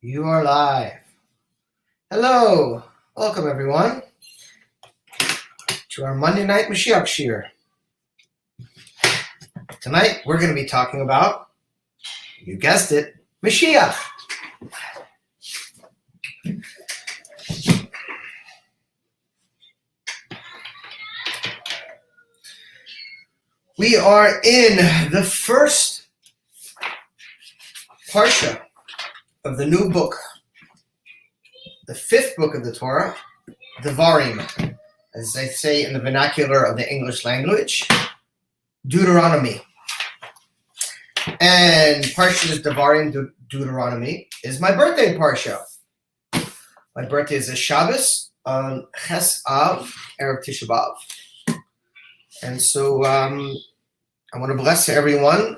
You are live. Hello. Welcome, everyone, to our Monday night Moshiach Shir. Tonight, we're going to be talking about, you guessed it, Mashiach. We are in the first parsha of the new book, the fifth book of the Torah, Devarim, as they say in the vernacular of the English language, Deuteronomy. And Parsha's Devarim, Deuteronomy, is my birthday parsha. My birthday is a Shabbos on Ches Av, Erev Tisha B'Av. And so I want to bless everyone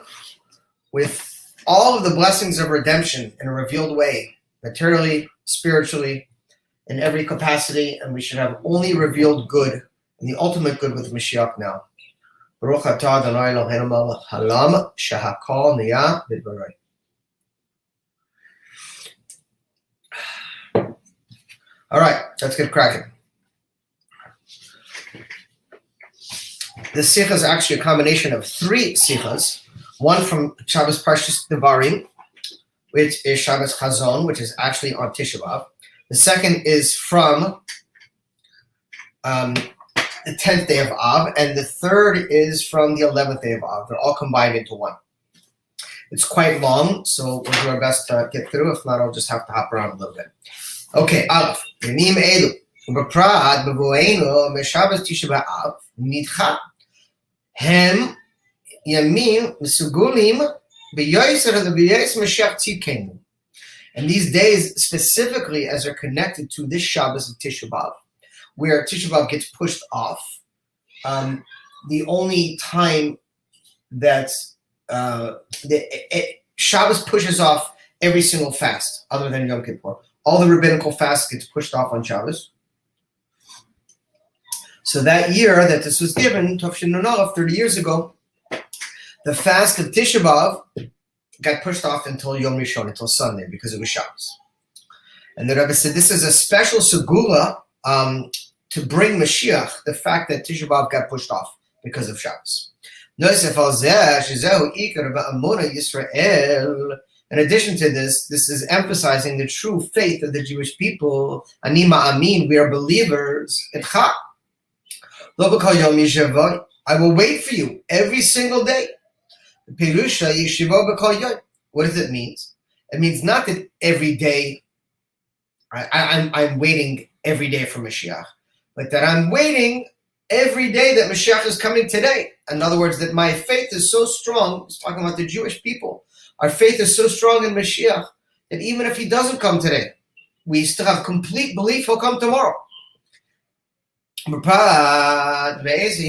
with all of the blessings of redemption in a revealed way, materially, spiritually, in every capacity, and we should have only revealed good and the ultimate good with Moshiach Now. Baruch atah Adonai Eloheinu melech haolam shehakol niyah b'dvaroi. All right, let's get cracking. This sikha is actually a combination of three sikhas. One from Shabbos Parshas Devarim, which is Shabbos Chazon, which is actually on Tisha B'Av. The second is from the 10th day of Av, and the third is from the 11th day of Av. They're all combined into one. It's quite long, so we'll do our best to get through. If not, I'll just have to hop around a little bit. Okay, Aleph. Yemim elu. U'b'prat b'vueinu m'Shabbos Tisha B'Av nidcha. Hem Yamim Misugulim B'Yoser B'Yos Mashiach Tzidkenu. And these days, specifically as they're connected to this Shabbos of Tisha B'Av, where Tisha B'Av gets pushed off, the only time that Shabbos pushes off every single fast, other than Yom Kippur. All the rabbinical fasts gets pushed off on Shabbos. So that year that this was given, Tov Nun Aleph, 30 years ago, the fast of Tisha B'Av got pushed off until Yom Rishon, until Sunday, because it was Shabbos. And the Rebbe said this is a special segula to bring Mashiach, the fact that Tisha B'Av got pushed off because of Shabbos. In addition to this, this is emphasizing the true faith of the Jewish people. Ani ma'amin, we are believers. I will wait for you every single day. What does it mean? It means not that every day I'm waiting every day for Mashiach, but that I'm waiting every day that Mashiach is coming today. In other words, that my faith is so strong, it's talking about the Jewish people, our faith is so strong in Mashiach that even if he doesn't come today, we still have complete belief he'll come tomorrow. Because as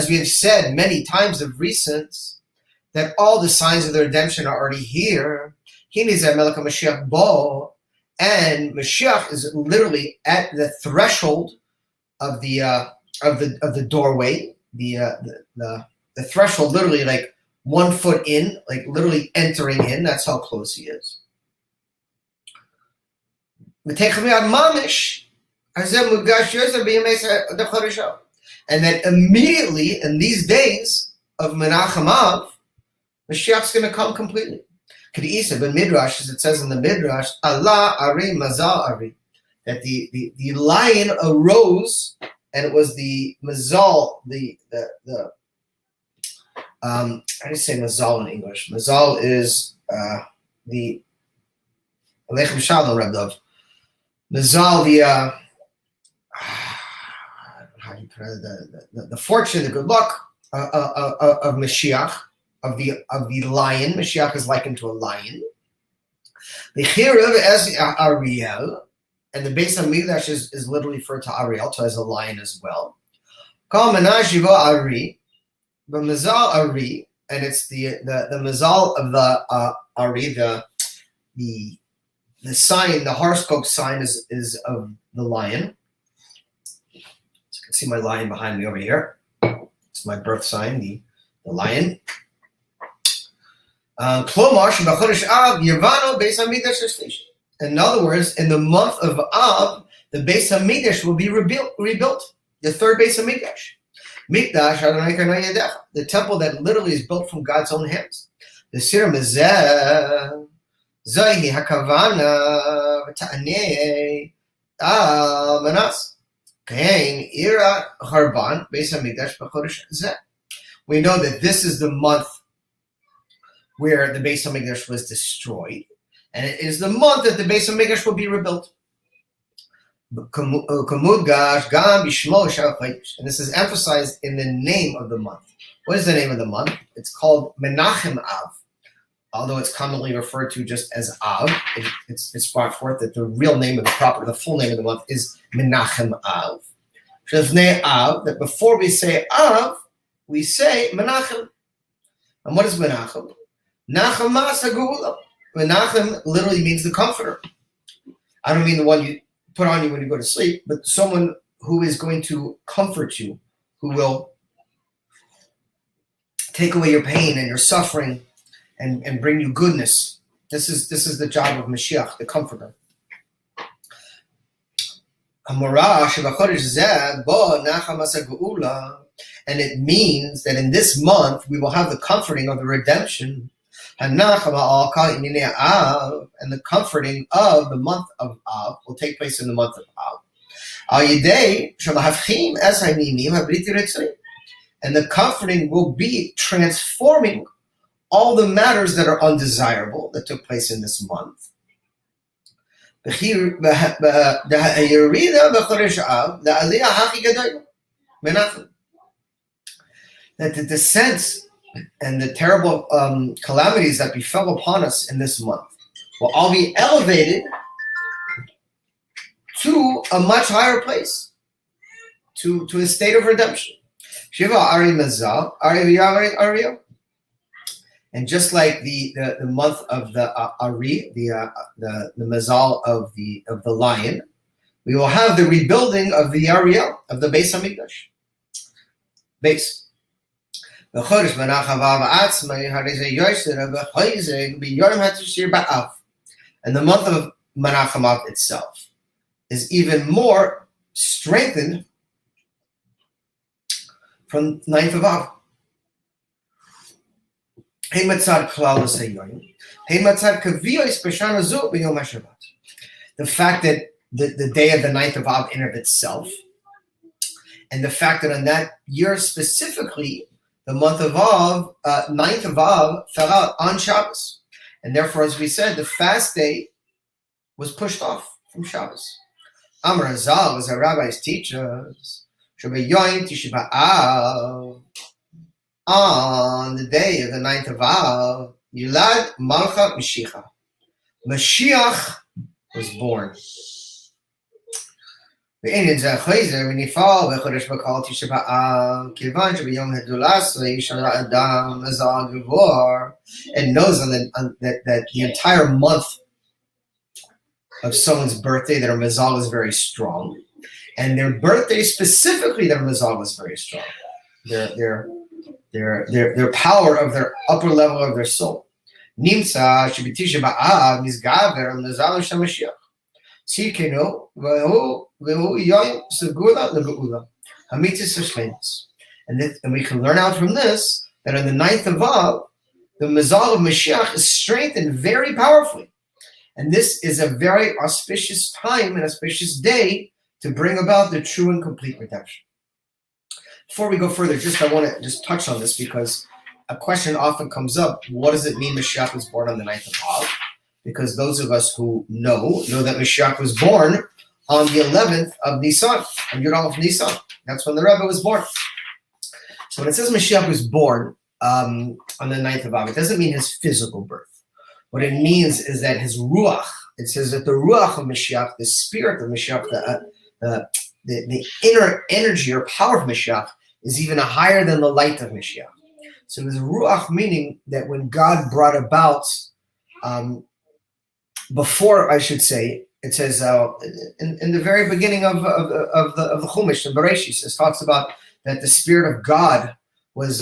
we have said many times of recent, that all the signs of the redemption are already here. And Mashiach is literally at the threshold of the doorway, the threshold, literally like 1 foot in, like literally entering in. That's how close he is. And that immediately in these days of Menachem Av, Mashiach's going to come completely. Midrash, as it says in the Midrash, Allah Ari Mazal Ari, that the lion arose, and it was the Mazal, how do you say Mazal in English? Mazal is the Aleichem Shalom, Reb Dov. Mazal, how do you pronounce it? The fortune, the good luck of Mashiach, of the lion. Mashiach is likened to a lion. The Chirav as Ariel, and the Beis HaMikdash is literally referred to Ariel, to as a lion as well. Kol Menashiva Ari. The Mazal Ari, and it's the Mazal of the Ari, the sign, the horoscope sign is of the lion. So you can see my lion behind me over here. It's my birth sign, the lion. In other words, in the month of Av, the Beis Hamikdash will be rebuilt. The third Beis Hamikdash. Mikdash Adonai Karnei Yadecha, the temple that literally is built from God's own hands. The Sira Mezeh, Zahi Hakavana, Ta'anei, Manas, Kain, Ira Harban, Beis Hamikdash B'chodesh Zeh. We know that this is the month where the Beis Hamikdash was destroyed, and it is the month that the Beis Hamikdash will be rebuilt. And this is emphasized in the name of the month. What is the name of the month? It's called Menachem Av, although it's commonly referred to just as Av. It's brought forth that the real name of the full name of the month is Menachem Av. Av, that before we say Av, we say Menachem. And what is Menachem? Menachem literally means the comforter. I don't mean the one you put on you when you go to sleep, but someone who is going to comfort you, who will take away your pain and your suffering and bring you goodness. This is the job of Mashiach, the comforter. And it means that in this month we will have the comforting of the redemption. And the comforting of the month of Av will take place in the month of Av. And the comforting will be transforming all the matters that are undesirable that took place in this month. That the descent and the terrible calamities that befell upon us in this month will all be elevated to a much higher place, to a state of redemption. Shiva Ari Mazal, Ari. And just like the month of the Ari, the Mazal of the lion, we will have the rebuilding of the Ariel, of the Beis Hamikdash. Base. And the month of Menachem Av itself is even more strengthened from 9th of Av. The fact that the day of the 9th of Av in of itself, and the fact that on that year specifically, the month of Av, 9th of Av, fell out on Shabbos. And therefore, as we said, the fast day was pushed off from Shabbos. Amar Azal was our rabbis teach us, Yom Tisha B'Av, on the day of the 9th of Av, Yulad Malcha Mashiach. Mashiach was born. And knows on that the entire month of someone's birthday, their mazal is very strong, and their birthday specifically, their mazal is very strong. Their power of their upper level of their soul. Nimsa shebitisha ba'av misgaver mazal shemashiach. Sikeno vehu yom segula legeula hamitzis hashlemus. And we can learn out from this that on the 9th of Av, the mazal of Mashiach is strengthened very powerfully. And this is a very auspicious time and auspicious day to bring about the true and complete redemption. Before we go further, I want to just touch on this because a question often comes up. What does it mean Mashiach was born on the 9th of Av? Because those of us who know that Mashiach was born on the 11th of Nisan, on Yud Aleph Nisan. That's when the Rebbe was born. So when it says Mashiach was born on the 9th of Av, it doesn't mean his physical birth. What it means is that his ruach, it says that the ruach of Mashiach, the spirit of Mashiach, the inner energy or power of Mashiach is even higher than the light of Mashiach. So his ruach, meaning that when God brought about, before I should say, it says in the very beginning of the Chumash, in Bereshis, it talks about that the spirit of God was,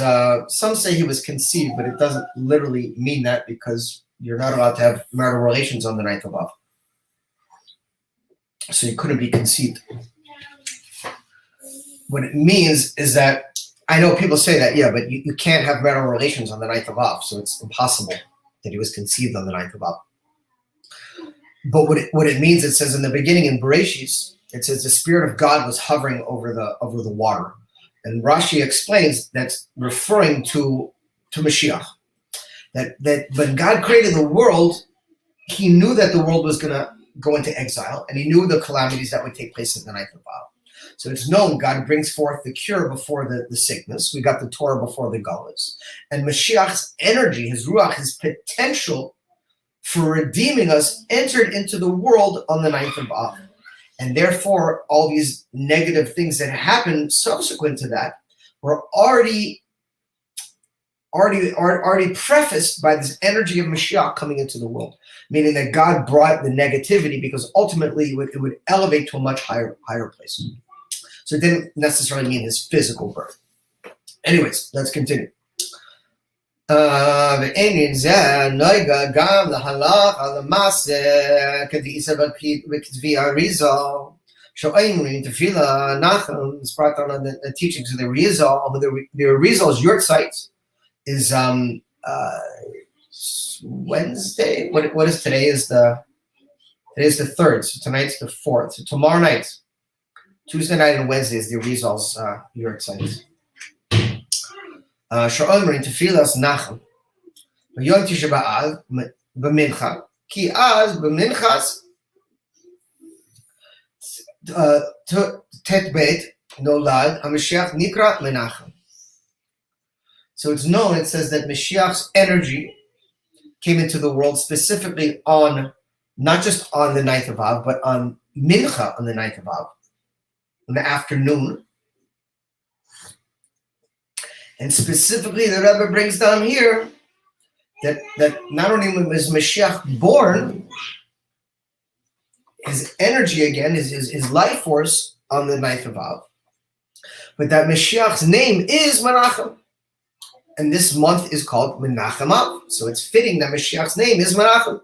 some say he was conceived, but it doesn't literally mean that because you're not allowed to have marital relations on the ninth of Av. So he couldn't be conceived. What it means is that, I know people say that, yeah, but you can't have marital relations on the ninth of Av, so it's impossible that he was conceived on the ninth of Av. But what it means, it says in the beginning in Bereshis, it says the Spirit of God was hovering over the water. And Rashi explains that's referring to Mashiach. That when God created the world, he knew that the world was going to go into exile, and he knew the calamities that would take place in the ninth of Av. So it's known God brings forth the cure before the sickness. We got the Torah before the Galus. And Mashiach's energy, his ruach, his potential for redeeming us entered into the world on the ninth of Av. And therefore, all these negative things that happened subsequent to that were already prefaced by this energy of Mashiach coming into the world, meaning that God brought the negativity because ultimately it would elevate to a much higher place. So it didn't necessarily mean his physical birth. Anyways, let's continue. ועניין זה נויגה גם להלך על המעשה כדאיסא בכתבי Arizal, שאומרים תפילה נחם. It's brought down on the teachings of the Arizal. The Arizal's yahrzeit is Wednesday. What is today? Today is the 3rd, so tonight's the 4th. So tomorrow night, Tuesday night and Wednesday is the Arizal's yahrzeit. שאומרים תפילת נחם ביום תשעה באב במנחה, כי אז במנחס ט"ב נולד המשיח נקרא מנחם. So it's known, it says that Mashiach's energy came into the world specifically on, not just on the ninth of Av, but on Mincha on the ninth of Av, in the afternoon. And specifically, the Rebbe brings down here that not only was Mashiach born, his energy again, his life force on the ninth of Av, but that Mashiach's name is Menachem. And this month is called Menachem Av. So it's fitting that Mashiach's name is Menachem,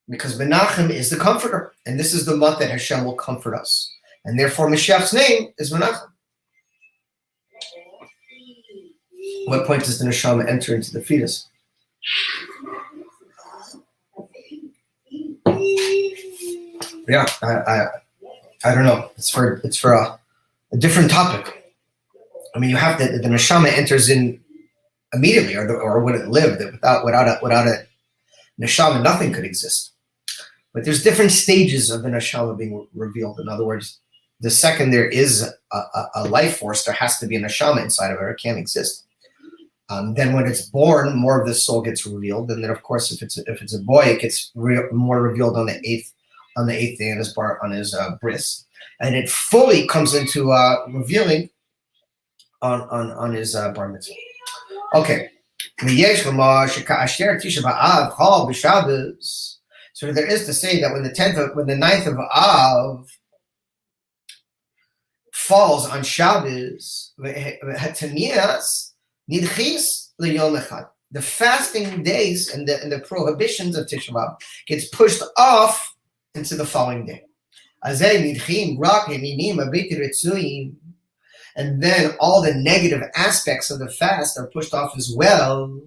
because Menachem is the comforter. And this is the month that Hashem will comfort us. And therefore, Mashiach's name is Menachem. What point does the neshama enter into the fetus? Yeah, I don't know. It's for a different topic. I mean, you have the neshama enters in immediately, or would it live? Without a neshama, nothing could exist. But there's different stages of the neshama being revealed. In other words, the second there is a life force, there has to be a neshama inside of it, or it can't exist. Then when it's born, more of the soul gets revealed, and then of course, if it's a boy, it gets more revealed on the eighth day on his bris, and it fully comes into revealing on his bar mitzvah. Okay, so there is to say that when the ninth of Av falls on Shabbos, the fasting days and the prohibitions of Tisha B'Av gets pushed off into the following day. And then all the negative aspects of the fast are pushed off as well.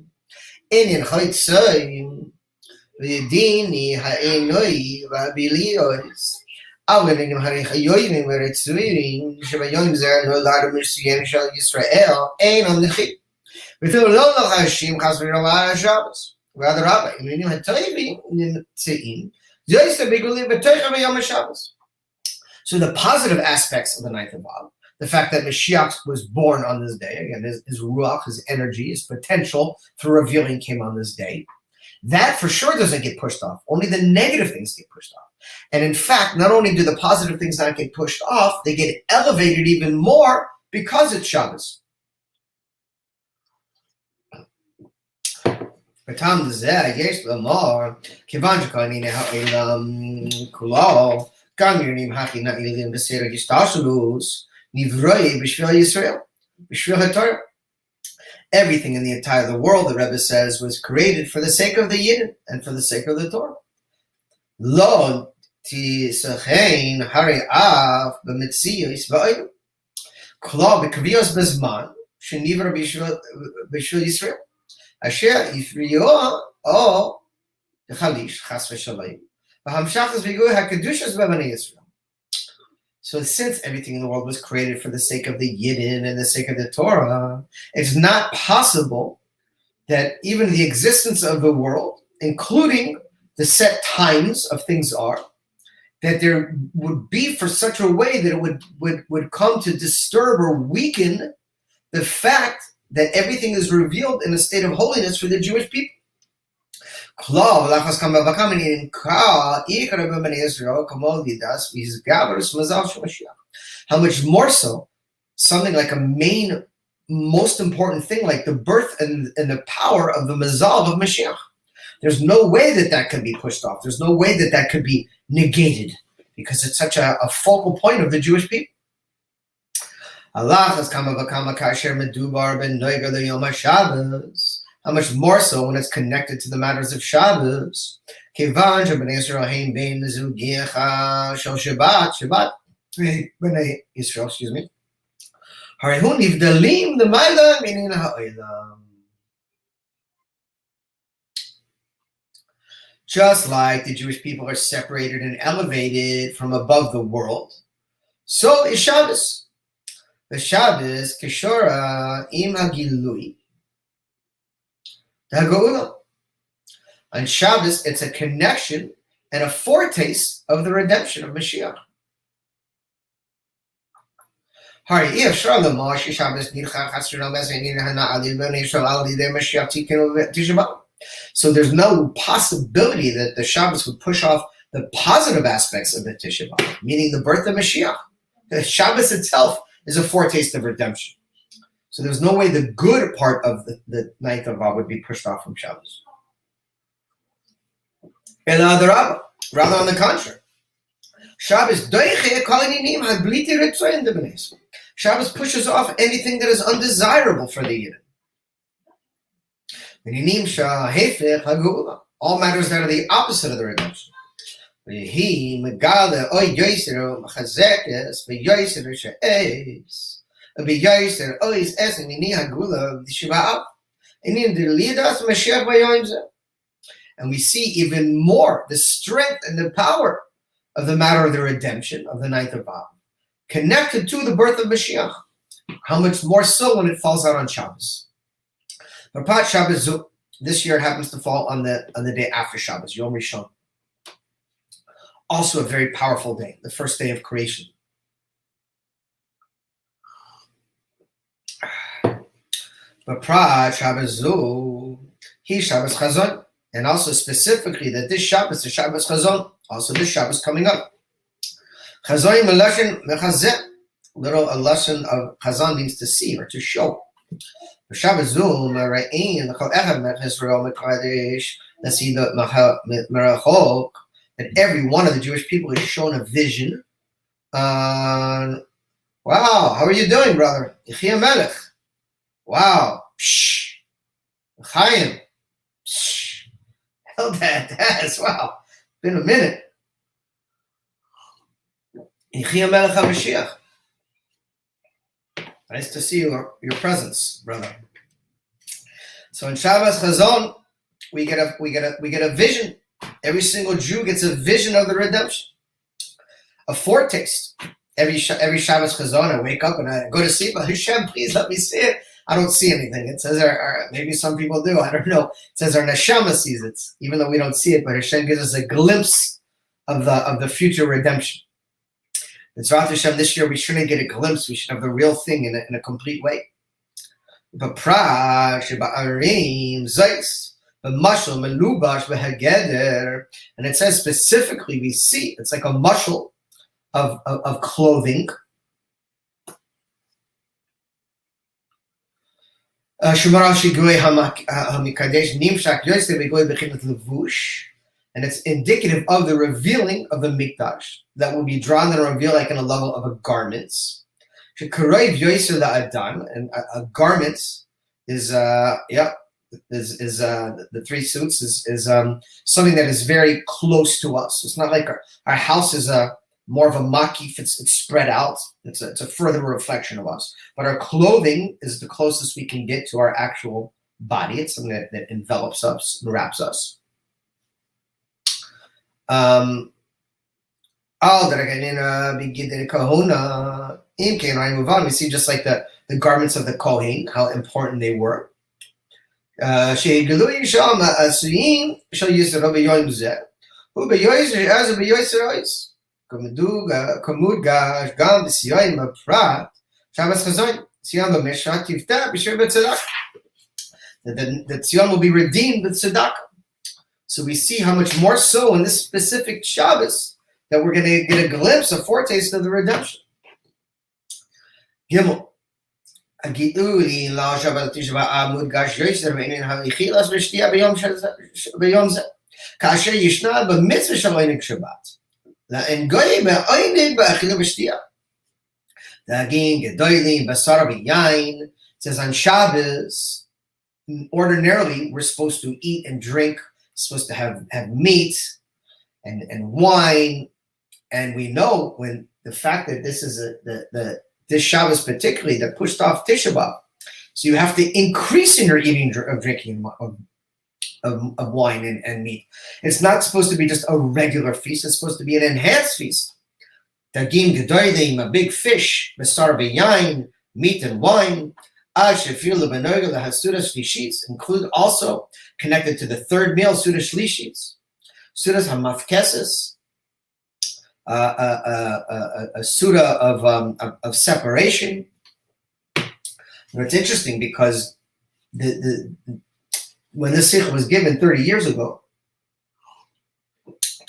So the positive aspects of the ninth of Av, the fact that Mashiach was born on this day, again, his ruach, his energy, his potential for revealing came on this day, that for sure doesn't get pushed off. Only the negative things get pushed off. And in fact, not only do the positive things not get pushed off, they get elevated even more because it's Shabbos. בטעם זה יש לומר, כיוון שכהנים העולם כולו, גם יונים הכי נעילים בסדר השתלשלות, נברא בשביל ישראל. b'shvil haTorah. Everything in the entire world, the Rebbe says, was created for the sake of the Yidden and for the sake of the Torah. Lo tisachein hari af b'mitzios v'oidim. Klo b'kvios b'zman shenivra b'shvil Yisrael. Asher yifriyo o chalish chas v'shalayim. V'hamshachas v'gu hakadushas b'bnei Yisrael. So since everything in the world was created for the sake of the Yidden and the sake of the Torah, it's not possible that even the existence of the world, including the set times of things are, that there would be for such a way that it would come to disturb or weaken the fact that everything is revealed in a state of holiness for the Jewish people. How much more so something like a main, most important thing like the birth and the power of the Mazal of Mashiach. There's no way that could be pushed off. There's no way that could be negated because it's such a focal point of the Jewish people. How much more so when it's connected to the matters of Shabbos. Bnei Israel, excuse me. Just like the Jewish people are separated and elevated from above the world, so is Shabbos. The Shabbos, Kishora im hagilui. On Shabbos, it's a connection and a foretaste of the redemption of Mashiach. So there's no possibility that the Shabbos would push off the positive aspects of the Tisha B'Av, meaning the birth of Mashiach. The Shabbos itself is a foretaste of redemption. So there's no way the good part of the ninth of Av would be pushed off from Shabbos. Rather on the contrary. Shabbos pushes off anything that is undesirable for the Yidden. All matters that are the opposite of the redemption. And we see even more the strength and the power of the matter of the redemption of the ninth of Av, connected to the birth of Mashiach. How much more so when it falls out on Shabbos? But Shabbos, this year it happens to fall on the day after Shabbos, Yom Rishon. Also a very powerful day, the first day of creation. But Shabbos he Shabbos Chazon, and also specifically that this Shabbos is Shabbos Chazon, also this Shabbos coming up. Chazon melashon mechazeh, little a lesson of Chazon means to see or to show. Shabbos merayin l'chol echad Israel mekadesh nasidat merachok, that every one of the Jewish people is shown a vision. Wow, how are you doing, brother? Yechia Melech. Wow. Psh. Chaim. Psh. Held that. Wow. Been a minute. Yechia Melech HaMashiach. Nice to see your presence, brother. So in Shabbos Chazon, we get a vision. Every single Jew gets a vision of the redemption, a foretaste. Every Shabbos Chazon, I wake up and I go to sleep. Hashem, please let me see it. I don't see anything. It says, maybe some people do. I don't know. It says our neshama sees it, even though we don't see it. But Hashem gives us a glimpse of the future redemption. It's Rav Hashem. This year we shouldn't get a glimpse. We should have the real thing in a complete way. But and it says specifically, we see it's like a mushal of clothing. And it's indicative of the revealing of the mikdash that will be drawn and revealed like in a level of a garments. Shekarayv yoser la'adan, and a garment is the three suits is something that is very close to us. It's not like our house is more of a makif. It's spread out. It's a further reflection of us. But our clothing is the closest we can get to our actual body. It's something that envelops us and wraps us. We see just like the garments of the Kohen, how important they were. The Tzion will be redeemed with tzedakah. So we see how much more so in this specific Shabbos that we're going to get a glimpse, a foretaste of the redemption. Gimel. Says on Shabbos, ordinarily we're supposed to eat and drink, supposed to have meat and wine, and we know when the fact that this is this Shabbos particularly that pushed off Tisha B'Av, so you have to increase in your eating of drinking of wine and meat. It's not supposed to be just a regular feast. It's supposed to be an enhanced feast. Dagim gedolim, a big fish, besar b'yain, meat and wine. Include also connected to the third meal, Suda Shlishis, Sudas Hamafkeses, a Suda of separation. And it's interesting because when this Sikh was given 30 years ago,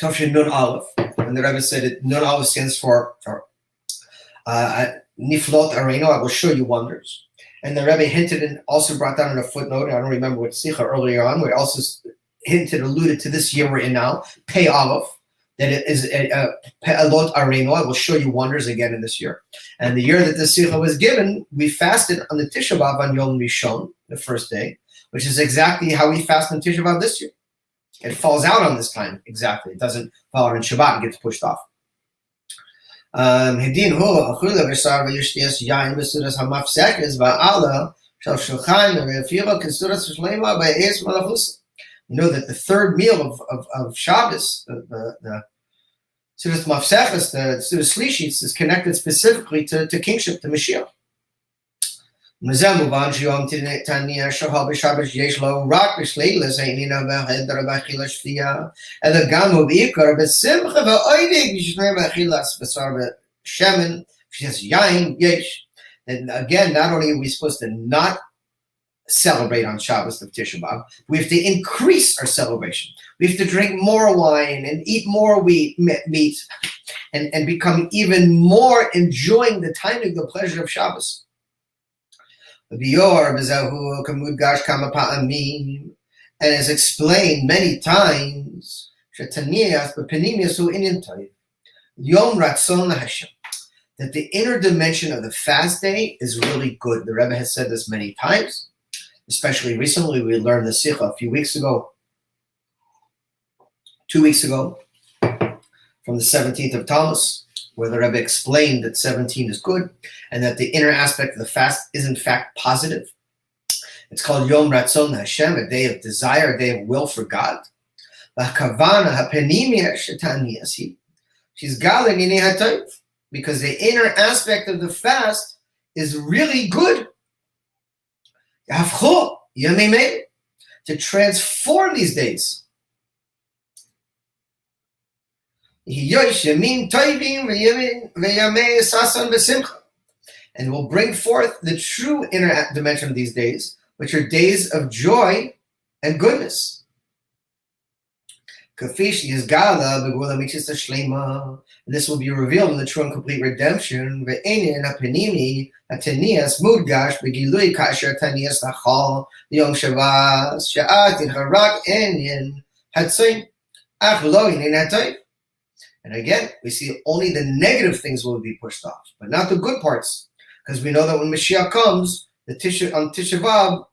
Tafshin Nun Aleph, and the Rebbe said it, Nun Aleph stands for Niflot Areno, I will show you wonders. And the Rebbe hinted and also brought down in a footnote, I don't remember what Sikha earlier on, where it also alluded to this year we're in now, Pei Aleph, that it is Pe'alot Areno, I will show you wonders again in this year. And the year that the Sikha was given, we fasted on the Tisha B'Av on Yom Rishon, the first day, which is exactly how we fast on Tisha B'Av this year. It falls out on this time, exactly. It doesn't fall out on Shabbat and gets pushed off. We know that the third meal of Shabbos, the Sudas Mafsechas, the Sudas Shlishis, is connected specifically to kingship, to Mashiach. And again, not only are we supposed to not celebrate on Shabbos of Tisha B'Av, we have to increase our celebration. We have to drink more wine and eat more meat and become even more enjoying the timing, the pleasure of Shabbos. And is explained many times that the inner dimension of the fast day is really good. The Rebbe has said this many times, especially recently. We learned the Sikha a few weeks ago, 2 weeks ago, from the 17th of Tammuz, where the Rebbe explained that 17 is good and that the inner aspect of the fast is in fact positive. It's called Yom Ratzon Hashem, a day of desire, a day of will for God. Because the inner aspect of the fast is really good. To transform these days. And will bring forth the true inner dimension of these days, which are days of joy and goodness. And this will be revealed in the true and complete redemption. And again, we see only the negative things will be pushed off, but not the good parts. Because we know that when Mashiach comes, on Tisha B'Av,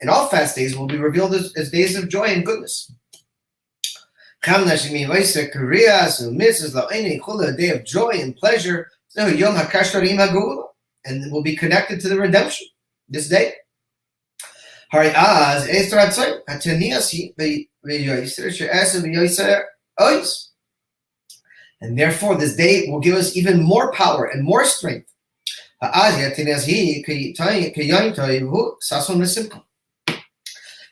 and all fast days will be revealed as days of joy and goodness. A day of joy and pleasure, and will be connected to the redemption this day. And therefore, this day will give us even more power and more strength.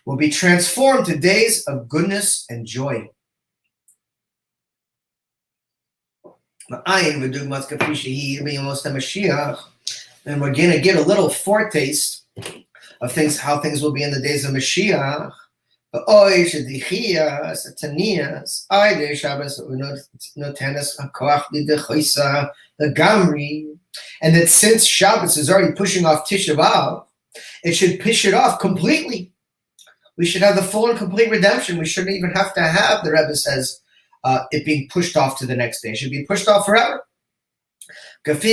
Will be transformed to days of goodness and joy. And we're going to get a little foretaste of things, how things will be in the days of Mashiach. And that since Shabbos is already pushing off Tisha B'Av, it should push it off completely. We should have the full and complete redemption. We shouldn't even have to have, the Rebbe says, it being pushed off to the next day. It should be pushed off forever. Says,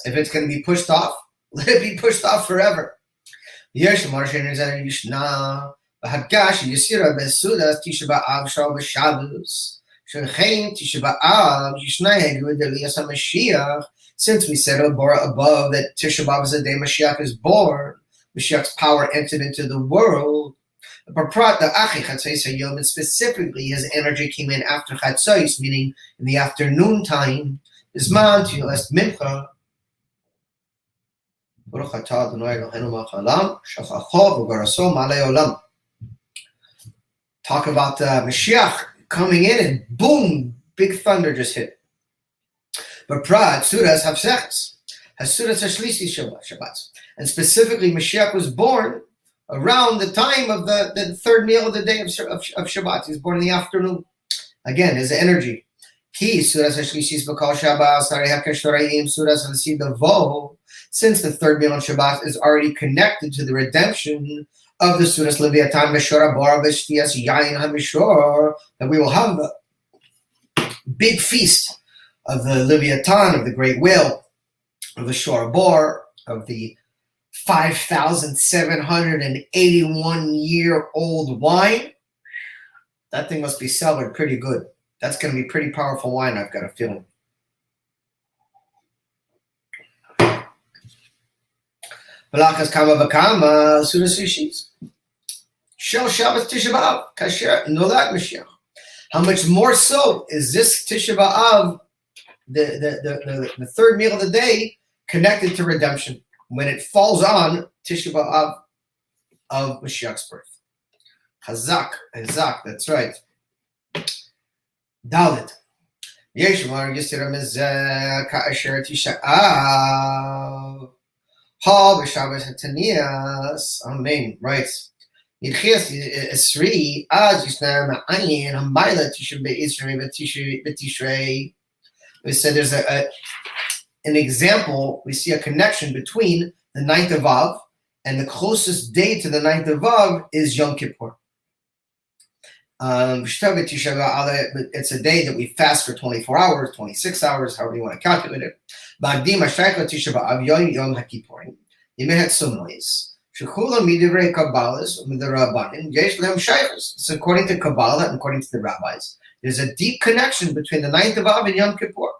if it's going to be pushed off, let it be pushed off forever. Since we said above that Tisha B'Av is the day Mashiach is born, Mashiach's power entered into the world. And specifically, his energy came in after Chatzos, meaning in the afternoon time. Talk about Mashiach coming in and boom, big thunder just hit. But Prat, Sudas Hafsechs, has Sudas Hashlisi Shabbat. And specifically, Mashiach was born around the time of the third meal of the day of Shabbat. He was born in the afternoon. Again, his energy. Since the third meal of Shabbat is already connected to the redemption of the Sudas Leviathan Meshora Bora Veshtias Yain HaMishor, that we will have the big feast of the Leviathan, of the great whale, of the Shora Bor, of the 5,781-year-old wine. That thing must be cellared pretty good. That's going to be pretty powerful wine, I've got a feeling. Balakas kama v'kama sudas rishis. Shel Shabbos Tisha B'Av kasher nolad Mashiach. How much more so is this Tisha B'Av, the third meal of the day, connected to redemption when it falls on Tisha B'Av of Mashiach's birth? Chazak, that's right. Dalit. Yeshmar Yisra Mezeh Ka'asher Tisha Av. Ha b'Shabbos Hatanias. Amen. Right. Yirchias Esri Az Yisna Ma'ayin Hamayla Tisha Be'Isrei B'Tishrei. We said there's an example. We see a connection between the 9th of Av and the closest day to the 9th of Av is Yom Kippur. It's a day that we fast for 24 hours, 26 hours, however you want to calculate it. So according to Kabbalah and according to the rabbis, there's a deep connection between the 9th of Av and Yom Kippur.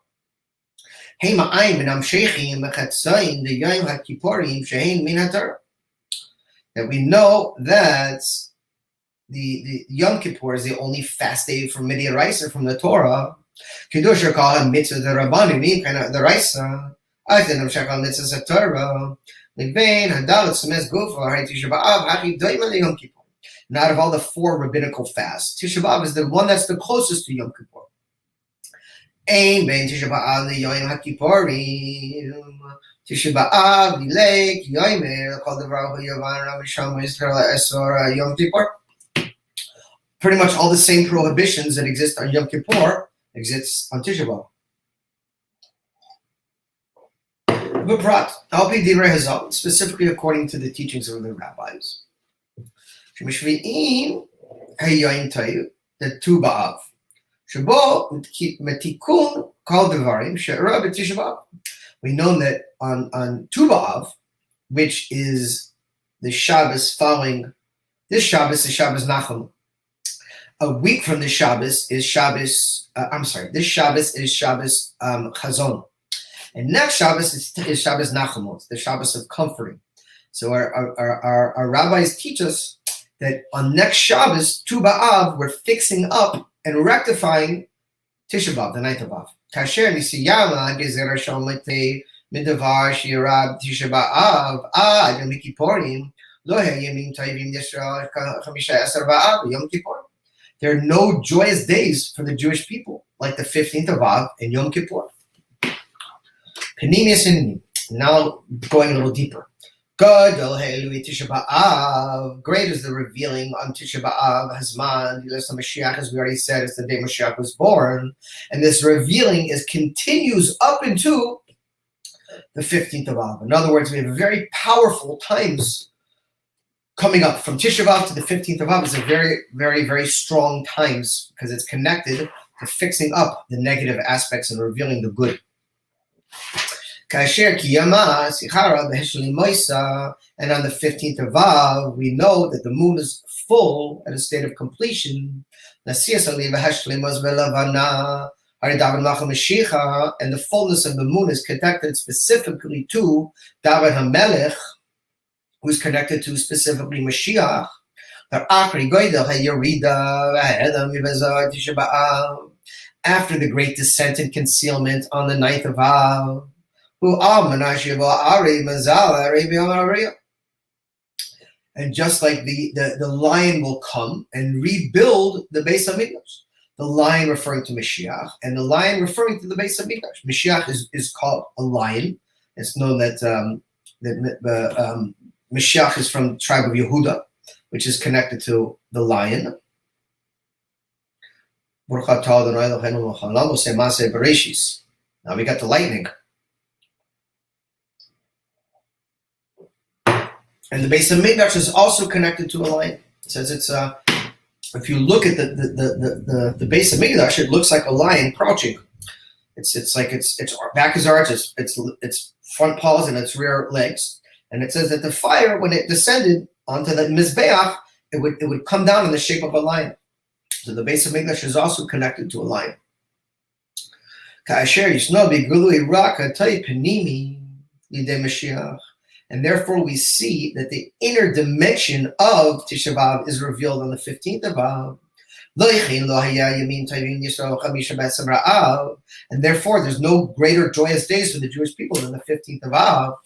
That we know that the Yom Kippur is the only fast day from Midian from the Torah. Kiddush call mitzvah the Rabbanim, kind of the Raisa. I think I'm shakal mitzvah Torah. Levain hadalat semes gufa hari Tisha B'Av hari doima Yom Kippur. And out of all the 4 rabbinical fasts, Tisha B'Av is the one that's the closest to Yom Kippur. Ein bein Tisha B'Av the Yom HaKippurim. Tisha B'Av dilek yomer kol devar hu yavan Rabbi Shama Yisrael esor Yom Kippur. Pretty much all the same prohibitions that exist on Yom Kippur exists on Tisha B'Av. But Prat, Al Pi Divrei Hazal, specifically according to the teachings of the rabbis. Shemishvi'im hayoyin tayu, the Tu B'Av. Shabo metikun kol devarim she'era b'Tisha B'Av. We know that on Tu B'Av, which is the Shabbos following this Shabbos, is Shabbos Nachum. A week from this Shabbos is Shabbos. This Shabbos is Shabbos Chazon, and next Shabbos is Shabbos Nachumot, the Shabbos of comforting. So our rabbis teach us that on next Shabbos, Tu B'Av, we're fixing up and rectifying Tisha B'Av, the ninth of Av. Kasher nisiyama gezer shomete midavar shirab Tisha B'Av ad Yom Kippurim lo hayamim tayvim Yisrael chamisha eser B'Av Yom Kippur. There are no joyous days for the Jewish people like the 15th of Av and Yom Kippur. Panemius and now going a little deeper. Great is the revealing on Tisha B'Av, Hazman, Moshiach, as we already said, it's the day Moshiach was born. And this revealing continues up into the 15th of Av. In other words, we have very powerful times coming up from Tisha B'Av to the 15th of Av. Is a very, very, very strong times because it's connected to fixing up the negative aspects and revealing the good. And on the 15th of Av, we know that the moon is full at a state of completion. And the fullness of the moon is connected specifically to David HaMelech, who's connected to specifically Mashiach. After the great descent and concealment on the 9th of Av, and just like the lion will come and rebuild the Beis Hamikdash, the lion referring to Mashiach, and the lion referring to the Beis Hamikdash. Mashiach is called a lion. It's known that Mashiach is from the tribe of Yehuda, which is connected to the lion. Now we got the lightning. And the Beis Hamikdash is also connected to a lion. It says it's if you look at the Beis Hamikdash, it looks like a lion crouching. Its back is arched, its front paws and its rear legs. And it says that the fire, when it descended onto the Mizbeach, it would come down in the shape of a lion. So the Beis Hamikdash is also connected to a lion. And therefore we see that the inner dimension of Tisha B'Av is revealed on the 15th of Av. And therefore there's no greater joyous days for the Jewish people than the 15th of Av.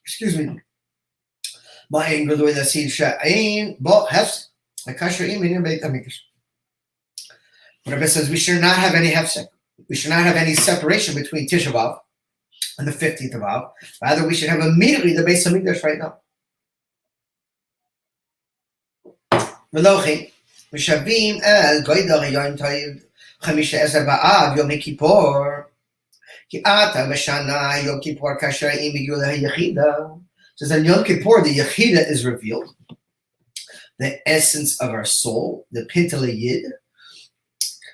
Excuse me. Rabbi says we should not have any hefsek. We should not have any separation between Tisha B'Av and the 15th of Av. Rather, we should have immediately the Beis Hamikdash right now. Mishavim el goydel yom tov chamisha eser b'av Yom Kippur ki ata v'shana Yom Kippur kasher im yigula hayachida. Says on Yom Kippur the Yechida is revealed, the essence of our soul, the Pintel Yid.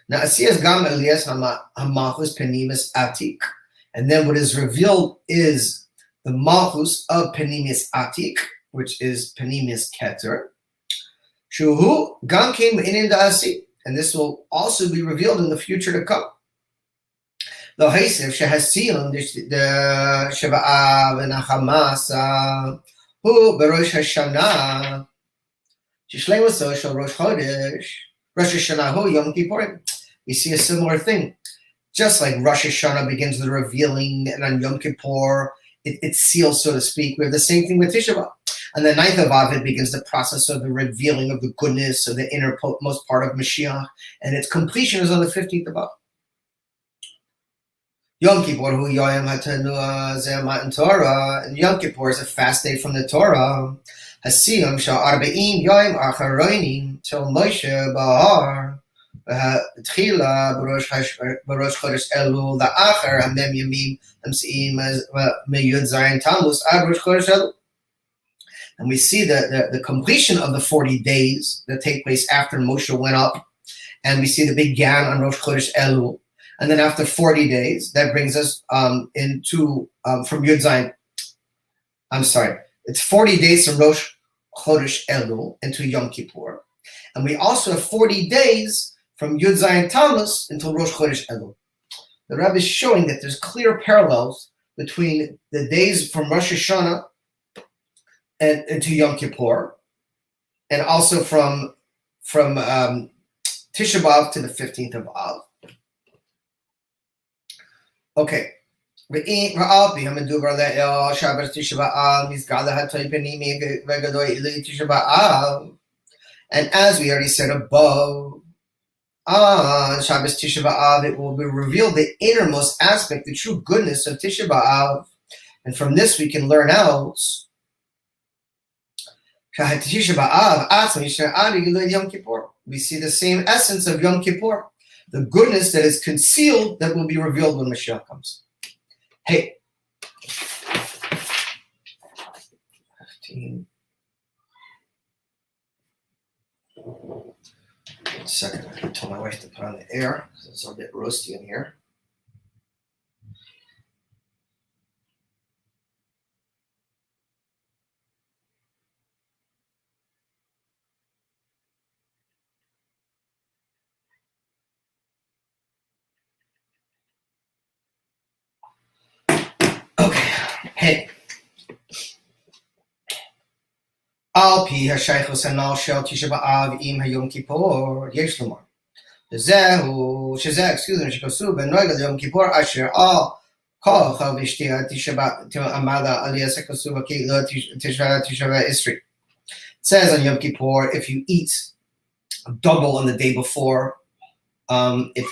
Now asiyas gam elias hamalchus penimis atik, and then what is revealed is the malchus of penimis atik, which is penimis keter. Shuhu gam came in the asi, and this will also be revealed in the future to come. The Haisif Shahasion, the Shaba'av and Hamasa, who Berosh Hashanah, Shishlemoso Shal Rosh Chodesh, Rosh Hashanah, who Yom Kippur. We see a similar thing. Just like Rosh Hashanah begins the revealing, and on Yom Kippur, it seals, so to speak. We have the same thing with Tisha B'Av. On the 9th of Av, it begins the process of the revealing of the goodness of the innermost part of Mashiach, and its completion is on the 15th of Av. Yom Kippur, hu Yom HaTanua Zeh Matan Torah, and Yom Kippur is a fast day from the Torah. Hasiyam Shal Arba'im Yom Acharonim Till Moshe Bahar תחילה בראש חודש אלול, לאחר המם ימים המסיעים מי"ז תמוז עד ראש חודש אלול. And we see the completion of the 40 days that take place after Moshe went up, and we see that began on Rosh Chodesh Elul. And then after 40 days, that brings us into from Yud Zayin. I'm sorry, it's 40 days from Rosh Chodesh Elul into Yom Kippur. And we also have 40 days from Yud Zayin Tammuz until Rosh Chodesh Elul. The Rebbe is showing that there's clear parallels between the days from Rosh Hashanah and into Yom Kippur, and also from Tisha B'Av to the 15th of Av. Okay. And as we already said above, on Shabbos Tisha B'Av, it will be revealed the innermost aspect, the true goodness of Tisha B'Av. And from this we can learn out we see the same essence of Yom Kippur, the goodness that is concealed that will be revealed when Mashiach comes. Hey. 15. 1 second, I can tell my wife to put on the air because it's a bit roasty in here. Hey. Al pi hashaychus hanal shel Tisha B'Av im hayom kippur yesh lomar. Shezehu shekosub ben noegel yom kippur asher al kol chal v'shtia Tisha B'Av amada aliyas shekosub kilo Tisha B'Isri. It says on Yom Kippur, if you eat double on the day before, it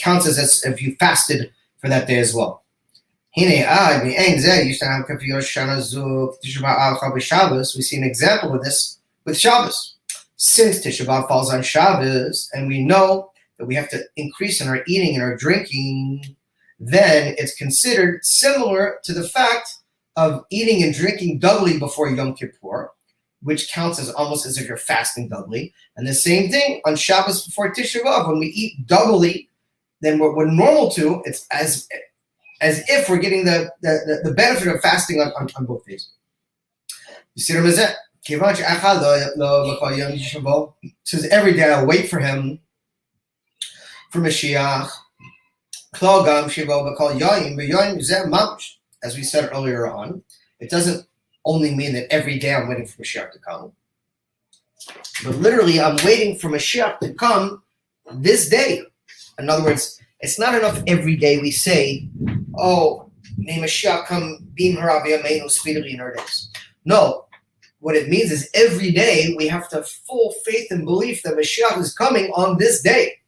counts as if you fasted for that day as well. We see an example of this with Shabbos. Since Tisha B'Av falls on Shabbos, and we know that we have to increase in our eating and our drinking, then it's considered similar to the fact of eating and drinking doubly before Yom Kippur, which counts as almost as if you're fasting doubly. And the same thing on Shabbos before Tisha B'Av, when we eat doubly than what we're normal to, it's as if we're getting the benefit of fasting on both days. It says every day I'll wait for him, for Mashiach. As we said earlier on, it doesn't only mean that every day I'm waiting for Mashiach to come, but literally I'm waiting for Mashiach to come this day. In other words, it's not enough every day we say, oh, may Mashiach come, beam harav yameinu, speedily in our days. No, what it means is every day we have to have full faith and belief that Mashiach is coming on this day.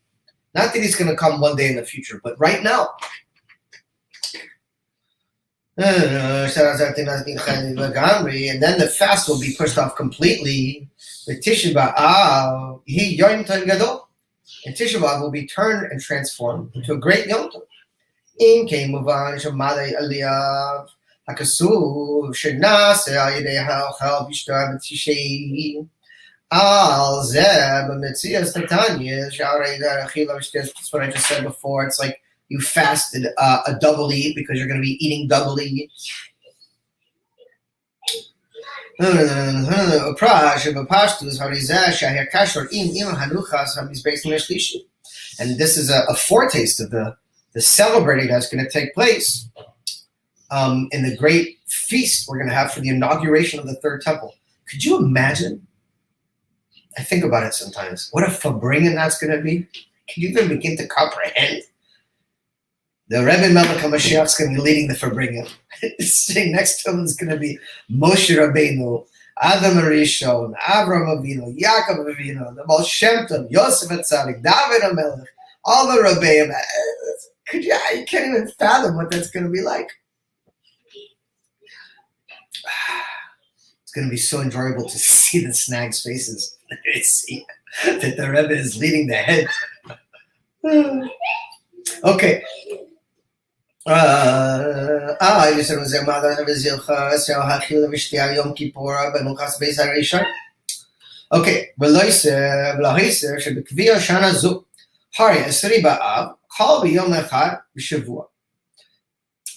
Not that he's going to come one day in the future, but right now. And then the fast will be pushed off completely. The Tisha B'Av, and Tisha B'Av will be turned and transformed into a great Yom Tov. In Keimuvan Shamadei Aliyav Hakasuv Shenase Ayidei Hal Bishtar B'Tishei Al Zeb Metzias Tatanya Sharei Achila B'Shtes. That's what I just said before. It's like you fasted a doubly because you're going to be eating doubly. And this is a foretaste of the celebrating that's going to take place in the great feast we're going to have for the inauguration of the third temple. Could you imagine? I think about it sometimes. What a fabringen that's going to be. Can you even begin to comprehend? The Rebbe Melech HaMashiach is going to be leading the fabringen. Sitting next to him is going to be Moshe Rabbeinu, Adam Rishon, Avram Avinu, Yaakov Avinu, the Baal Shem Tov, Yosef HaTzadik, David HaMelech, all the Rebbeim. I can't even fathom what that's going to be like. It's going to be so enjoyable to see the snags' faces. I see that the Rebbe is leading the head. Okay. Okay. It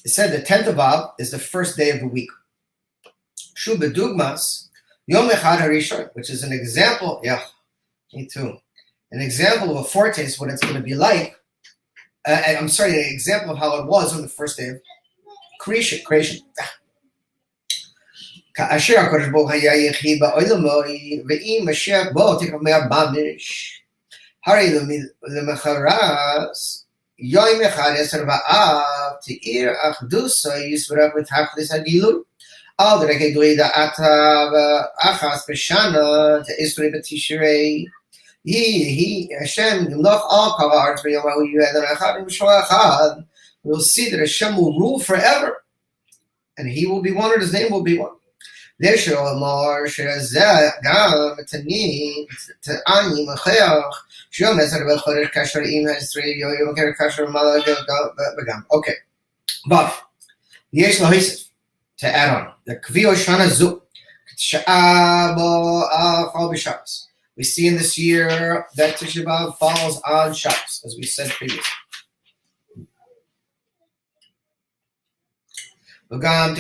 said the 10th of Av is the first day of the week. Shu bedugmas Yom Echad Harishon, which is an example. Yeah, me too. An example of a foretaste what it's going to be like. I'm sorry, an example of how it was on the first day of creation. כאשר הקדוש ברוך היה יחיד בעולמו, ואם משיח בוא תקרא מהבמש, הרי למחרת יום אחד 10 באב תאיר אחדוסו יסברה בתכלס הגילוי, על דרכי גילוי דעתה באחת בשנה תעשרי בתשרי, he Hashem yimloch all kol haaretz b'yom hahu yihadon echad u'b'shua echad. We'll see that Hashem will rule forever, and He will be one, and His name will be one. There's Omar she'azeh gam tani ta'ani mecheach sheyom ezer b'chodesh kasher im ha'esrei yom ker kasher malach b'gam. Okay, but yesh lahisif to add on the kvi Hoshana zu k'tsha'ah bo al chol b'Shabbos. We see in this year that Tisha B'Av falls on Shabbos, as we said previously. And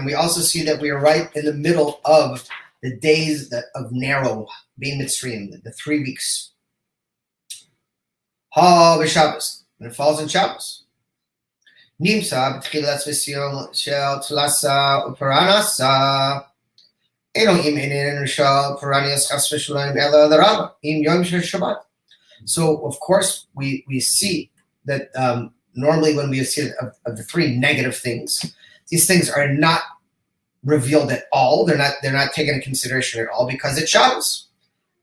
we also see that we are right in the middle of the days of narrow, being Mitzrayim, the 3 weeks. Ha b'Shabbos, and it falls on Shabbos. Nimsa b'tchilas v'siyom shel tlasa u'paranasa. So of course we see that normally when we see of the 3 negative things, these things are not revealed at all. They're not taken into consideration at all because it's Shabbos.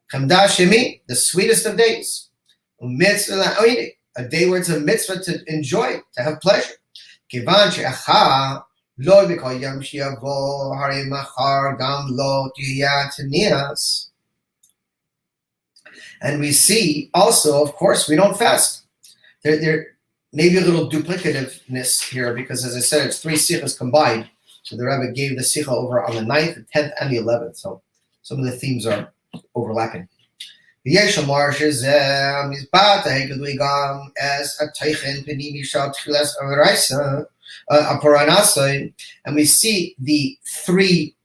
Chamda Shemi, the sweetest of days. A day where it's a mitzvah to enjoy, to have pleasure. And we see also, of course, we don't fast. There may be a little duplicativeness here because, as I said, it's 3 sichas combined. So the Rebbe gave the sicha over on the 9th, the 10th, and the 11th. So some of the themes are overlapping. And we see the 3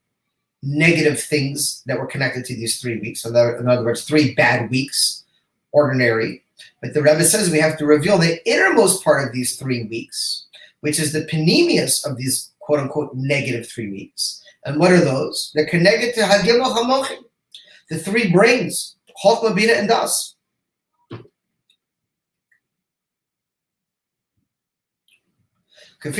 negative things that were connected to these 3 weeks. So in other words, 3 bad weeks, ordinary. But the Rebbe says we have to reveal the innermost part of these 3 weeks, which is the panemius of these quote-unquote negative 3 weeks. And what are those? They're connected to Hagim HaMochim, the 3 brains, Chochmah, Bina, and Das. And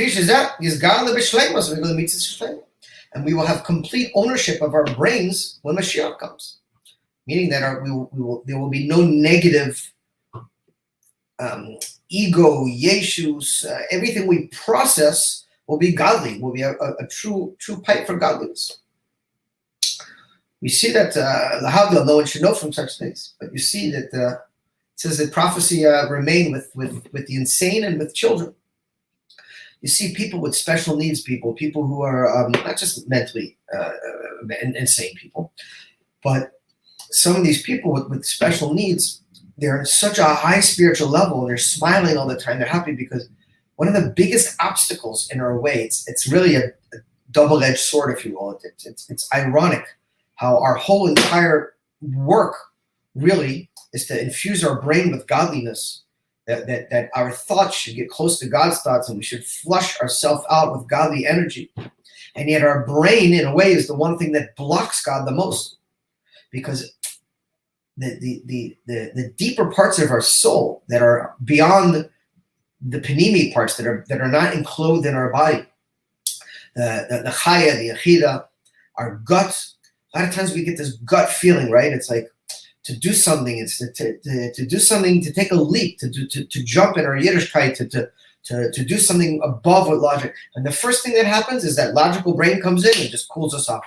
we will have complete ownership of our brains when Mashiach comes, meaning that there will be no negative ego, yeshus. Everything we process will be godly. Will be a true pipe for godliness. We see that lahavdil, no one should know from such things. But you see that it says that prophecy remain with the insane and with children. You see people with special needs, people who are not just mentally insane people, but some of these people with special needs, they're at such a high spiritual level and they're smiling all the time. They're happy because one of the biggest obstacles in our way, it's really a double-edged sword, if you will. It's ironic how our whole entire work really is to infuse our brain with godliness. That our thoughts should get close to God's thoughts and we should flush ourselves out with godly energy. And yet our brain, in a way, is the one thing that blocks God the most. Because the deeper parts of our soul that are beyond the panemi parts that are not enclosed in our body, the chaya, the achida, our gut, a lot of times we get this gut feeling, right? It's like, to do something, it's to do something, to take a leap, to jump in our Yiddishkeit, to do something above what logic. And the first thing that happens is that logical brain comes in and just cools us off.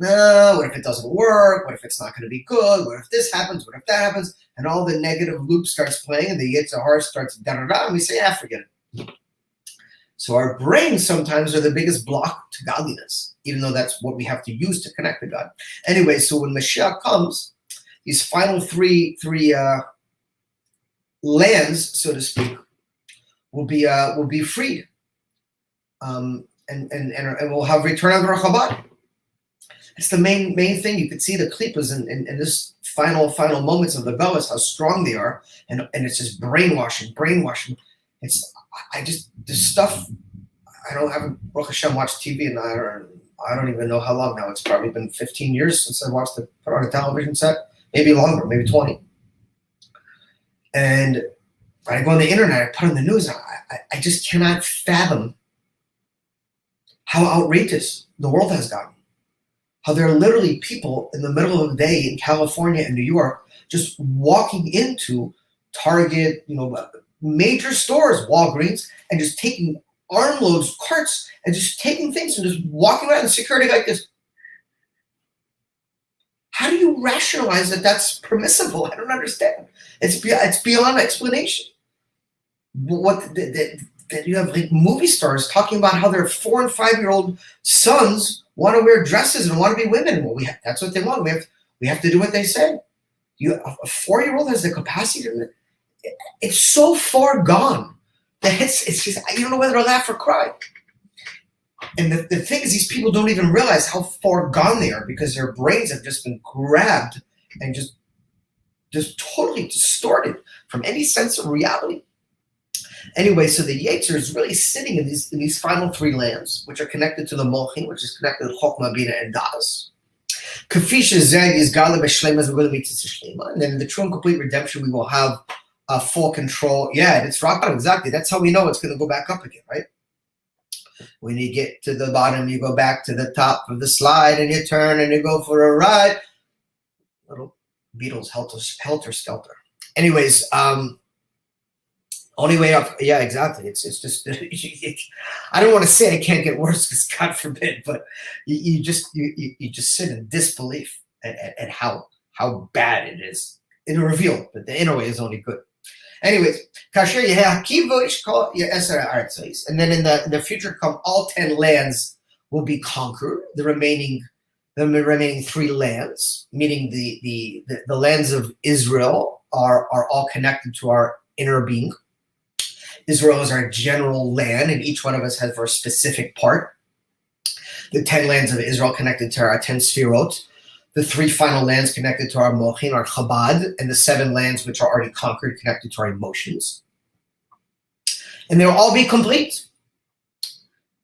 what if it doesn't work? What if it's not going to be good? What if this happens? What if that happens? And all the negative loop starts playing, and the Yetzer Hara starts da-da-da, and we say, forget it. So our brains sometimes are the biggest block to godliness, even though that's what we have to use to connect to God. Anyway, so when Mashiach comes, these final three lands, so to speak, will be freed, and we'll have return of Chabad. It's the main thing. You could see the klippas in this final moments of the Bellas, how strong they are, and it's just brainwashing. It's this stuff. I haven't Baruch Hashem watched TV, and I don't even know how long now. It's probably been 15 years since I watched it put on a television set, maybe longer, maybe 20. And when I go on the internet, I put on the news, I just cannot fathom how outrageous the world has gotten. How there are literally people in the middle of the day in California and New York just walking into Target, major stores, Walgreens, and just taking armloads, carts, and just taking things and just walking around in security like this. How do you rationalize that that's permissible? I don't understand. It's beyond explanation. That you have like movie stars talking about how their 4 and 5-year-old sons want to wear dresses and want to be women. Well, that's what they want. We have to do what they say. A 4-year-old has the capacity to. It's so far gone that it's just you don't know whether to laugh or cry. And the thing is, these people don't even realize how far gone they are because their brains have just been grabbed and just totally distorted from any sense of reality. Anyway, so the Yetzer is really sitting in these final 3 lands, which are connected to the Mochin, which is connected to Chokmah, Bina, and Das. Kafisha Zeg is Gala B'Shlema, as we're going to meet Shlema. And then in the true and complete redemption, we will have full control. Yeah, it's rock bottom, exactly. That's how we know it's going to go back up again, right? When you get to the bottom, you go back to the top of the slide, and you turn, and you go for a ride. Little Beatles helter skelter. Anyways, only way up, yeah, exactly. It's just I don't want to say it can't get worse because God forbid, but you just sit in disbelief at how bad it is in a reveal, but the inner way is only good. Anyways, kasher yehakivoish call yeser artzos, and then in the future come all 10 lands will be conquered. The remaining 3 lands, meaning the lands of Israel, are all connected to our inner being. Israel is our general land, and each one of us has our specific part. The 10 lands of Israel connected to our 10 sfirot. The 3 final lands connected to our mochin, our chabad, and the 7 lands which are already conquered connected to our emotions. And they'll all be complete.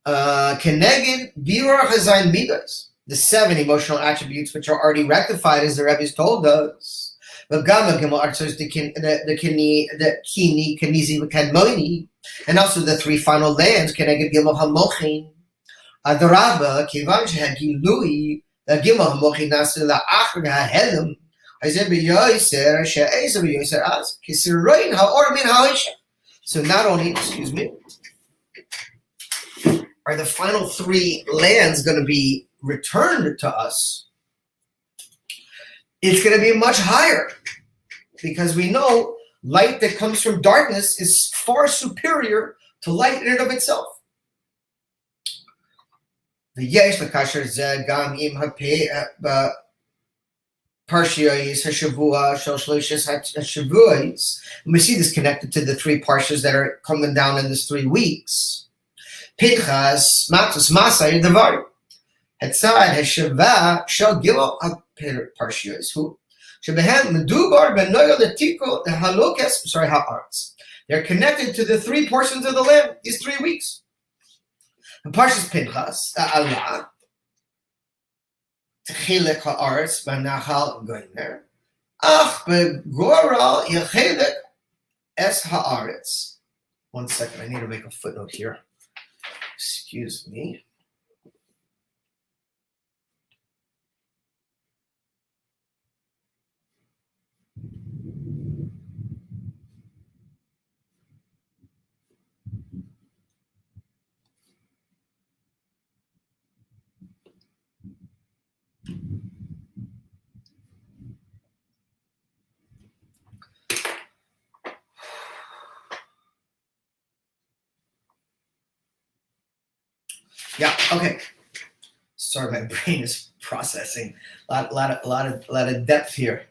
Keneged birur hazayin midas, the 7 emotional attributes which are already rectified, as the Rebbe's told us. And also the 3 final lands, Keneged Gimel HaMochin, Adarabba, Kivan Shehagilui, the Gimel HaMochin Nasir La'achar HaHelem, Hazeh B'yoyser, She'ezer B'yoyser Az, Kisiroin HaOr Min HaOisha. So not only, are the final 3 lands going to be returned to us, it's going to be much higher, because we know light that comes from darkness is far superior to light in and of itself. We see this connected to the 3 parshas that are coming down in this 3 weeks. Pinchas, Matos, Masai, Devar. Hetzad, Heshava, Shal Gimel, Parshas, who Shebehem, Medubar, Benoyo, the Tiko, the Halokes, Ha'arts. They're connected to the 3 portions of the land, these 3 weeks. The Parshas Pinchas, Allah, Techilek Ha'arts, Banachal, Goyner, Ach, Begoral, Yechilek, Es Ha'arts. 1 second, I need to make a footnote here. Excuse me. Yeah. Okay. Sorry, my brain is processing. A lot of depth here.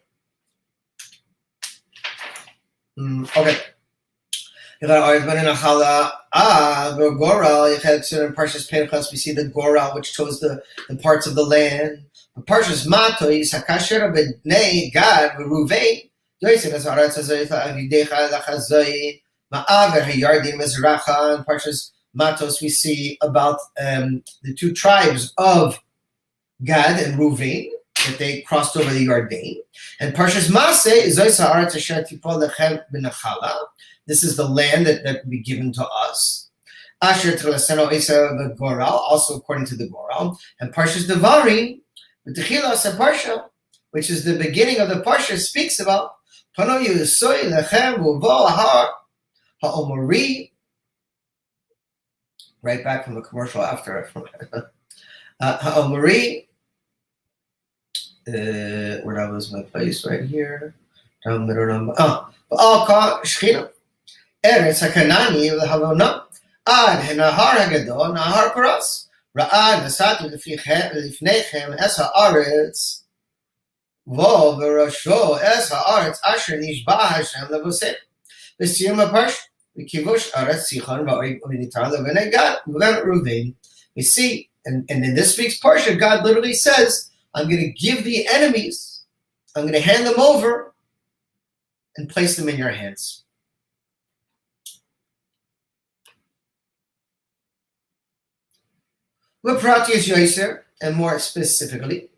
Okay. In Parshas Pinchas, we see the Goral, which chose the parts of the land. Parshas Matos, Hakasher b'nei Gad v'Ruvein, Yosef es haaretz hazoycha avidecha lachazoi ma'aver hayardim mizracha. In Parshas Matos, we see about the two tribes of Gad and Ruvain, that they crossed over the Yarden. And Parshas Maseh is Zois haaretz asher tipol lechem b'nachala. This is the land that will be given to us. Asher Treseno Isa the Goral, also according to the Goral. And Parshas Devarim, the Techilas Parsha, which is the beginning of the Parsha, speaks about Pano Yusoi Lechem Uvo Har Ha'omori. Right back from the commercial after. Ha'omori. Where that was my place right here. Ba'al Shechina. Eretz HaKanani v'Havona ad Nahar HaGadol Nahar Paras Ra'ad Nasatu Lifnechem Es HaAretz Vo V'Rosho Es HaAretz Asher Nishba Hashem Levoseh V'Siyum HaParsha V'Kivush Aretz Sichon V'Nitar Levenei Gad V'Ven Ruvain. We see, and in this week's Parsha, God literally says, I'm going to give the enemies, I'm going to hand them over and place them in your hands. Pratius Yoser, and more specifically,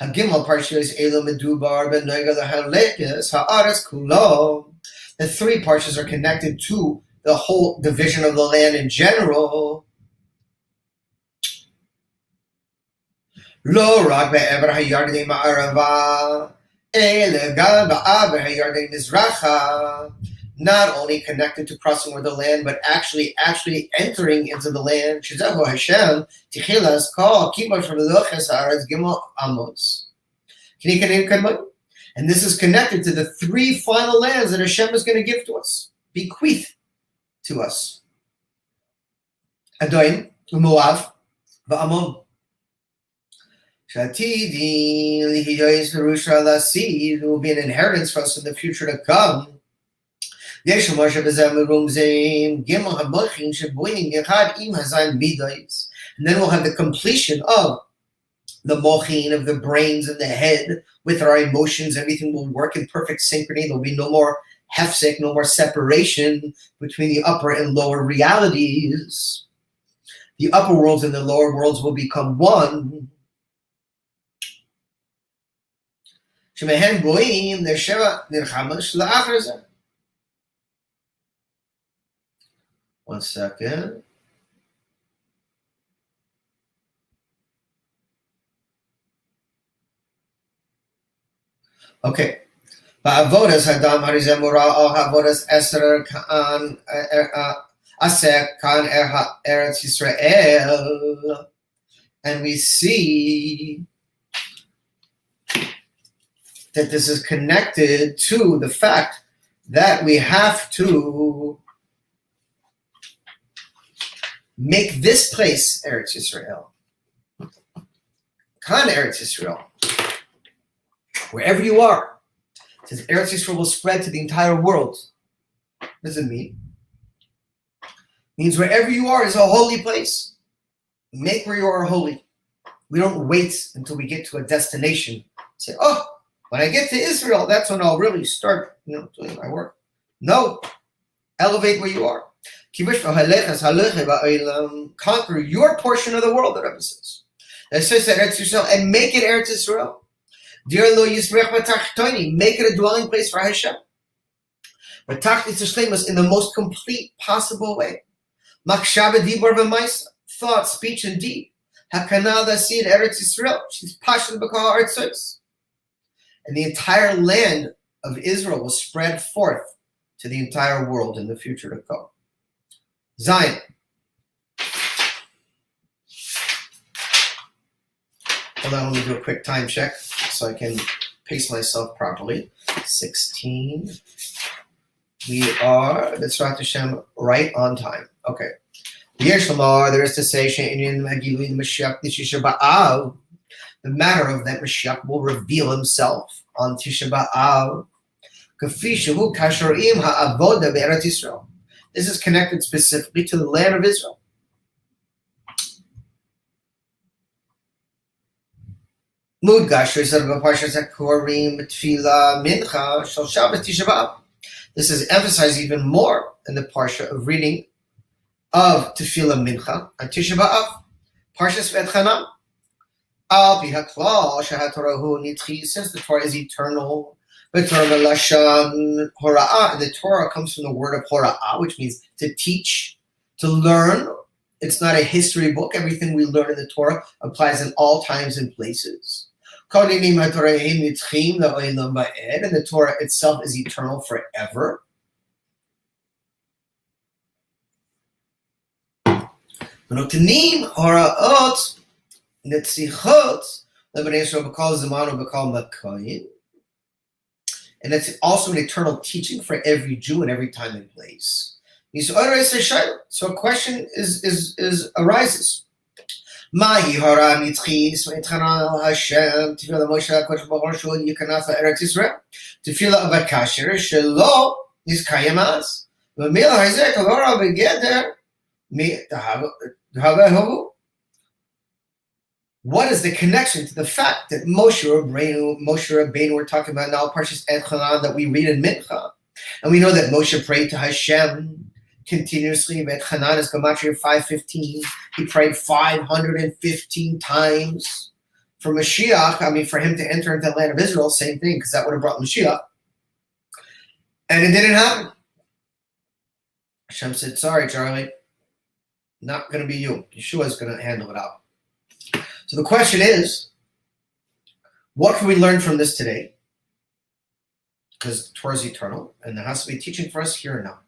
Hagimel Parshas Elo Medubar Ben Noiga Lehalekes Haaretz Kulo. The three parshas are connected to the whole division of the land in general. Lo Rak Be'ever Hayardei Ma'arava Ele Gal Ba'aver Hayardei Mizracha. Not only connected to crossing over the land, but actually entering into the land. Shizahu Hashem, Tichilas, Kol, Kibosh, Veloches, Haaretz, Gimel, Amos. And this is connected to the three final lands that Hashem is going to give to us, bequeath to us. Adoim, Moav, Va'amon. Shatidi, Lihiyois, Verusha, Lasi, there will be an inheritance for us in the future to come. And then we'll have the completion of the mochin, of the brains and the head, with our emotions. Everything will work in perfect synchrony. There'll be no more hefsek, no more separation between the upper and lower realities. The upper worlds and the lower worlds will become one. One second. Okay. Ba'avodas hadam harizemura al havodas esrer kan asek kan eretz Yisrael. And we see that this is connected to the fact that we have to make this place Eretz Yisrael. Kan Eretz Yisrael. Wherever you are. It says Eretz Yisrael will spread to the entire world. What does it mean? It means wherever you are is a holy place. Make where you are holy. We don't wait until we get to a destination. Say, oh, when I get to Israel, that's when I'll really start doing my work. No. Elevate where you are. Conquer your portion of the world, the Rebbe says. That says that Eretz Yisrael, and make it Eretz Yisrael. Make it a dwelling place for Hashem. But Tachlis in the most complete possible way. Thought, speech, and deed. Hakanal Dasid Eretz Yisrael. She's passionate about Eretz. And the entire land of Israel will spread forth to the entire world in the future to come. Zion. Hold on, let me do a quick time check so I can pace myself properly. 16. We are, B'tzrat Hashem, right on time. Okay. There is to say, the matter of that Mashiach will reveal himself on Tisha B'Av. This is connected specifically to the land of Israel. This is emphasized even more in the parsha of reading of Tefillah Mincha on Tisha B'Av, Parshas V'etchanan. Since the Torah is eternal, and the Torah comes from the word of hora'ah, which means to teach, to learn. It's not a history book. Everything we learn in the Torah applies in all times and places. And the Torah itself is eternal forever. And it's also an eternal teaching for every Jew in every time and place. So a question arises. Mahi hara nitzchis v'etchanan Hashem tefillah Moshe HaKadosh Baruch Hu yikanaf Eretz Yisrael tefillah avakasher shelo nizkayim az v'mil hazeh kavara begeder mi tahavu. What is the connection to the fact that Moshe Rabbeinu, we're talking about now, Parshas Etchanan, that we read in Mincha, and we know that Moshe prayed to Hashem continuously. Etchanan is Gematria 515. He prayed 515 times for Mashiach. For him to enter into the land of Israel, same thing, because that would have brought Mashiach. And it didn't happen. Hashem said, sorry, Charlie, not going to be you. Yeshua is going to handle it out. So the question is, what can we learn from this today? Because the Torah is eternal, and there has to be teaching for us here and now.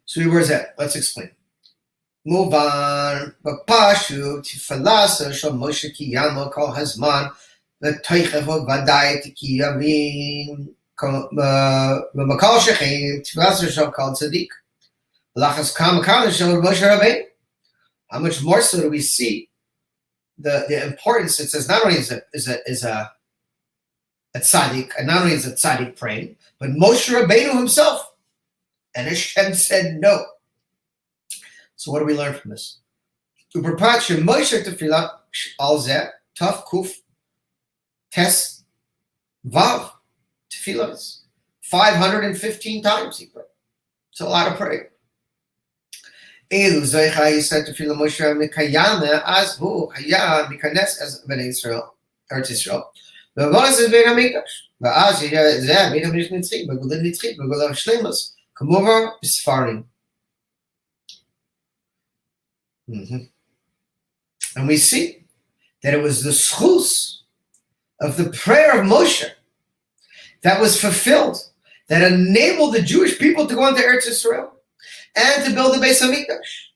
So where's that? Let's explain. Move on. B'pashu tifalasa shal Moshe kiyamo kol hazman v'toichevo vadai tikiyavim v'makal shechem tifalasa shal kol tzadik l'achas kam shal Moshe Rabbeinu. How much more so do we see the importance? It says not only is a tzaddik, and not only is a tzaddik praying, but Moshe Rabbeinu himself. And Hashem said no. So what do we learn from this? Uperpach Moshe tefillah al zeh taf kuf tes vav tefillahs 515 times he prayed. It's a lot of praying. Elu zoicha said tefillah Moshe mikayame as hu haya mikanes as bnei Israel, Eretz Yisrael. V'avaz is bein hamikdash. V'az yeh zeh bein hamikdash nitzchik v'gulim nitzchik v'gulim shleimus. Come over, Sfarim. And we see that it was the schus of the prayer of Moshe that was fulfilled, that enabled the Jewish people to go into Eretz Yisrael and to build the Beis Hamikdash,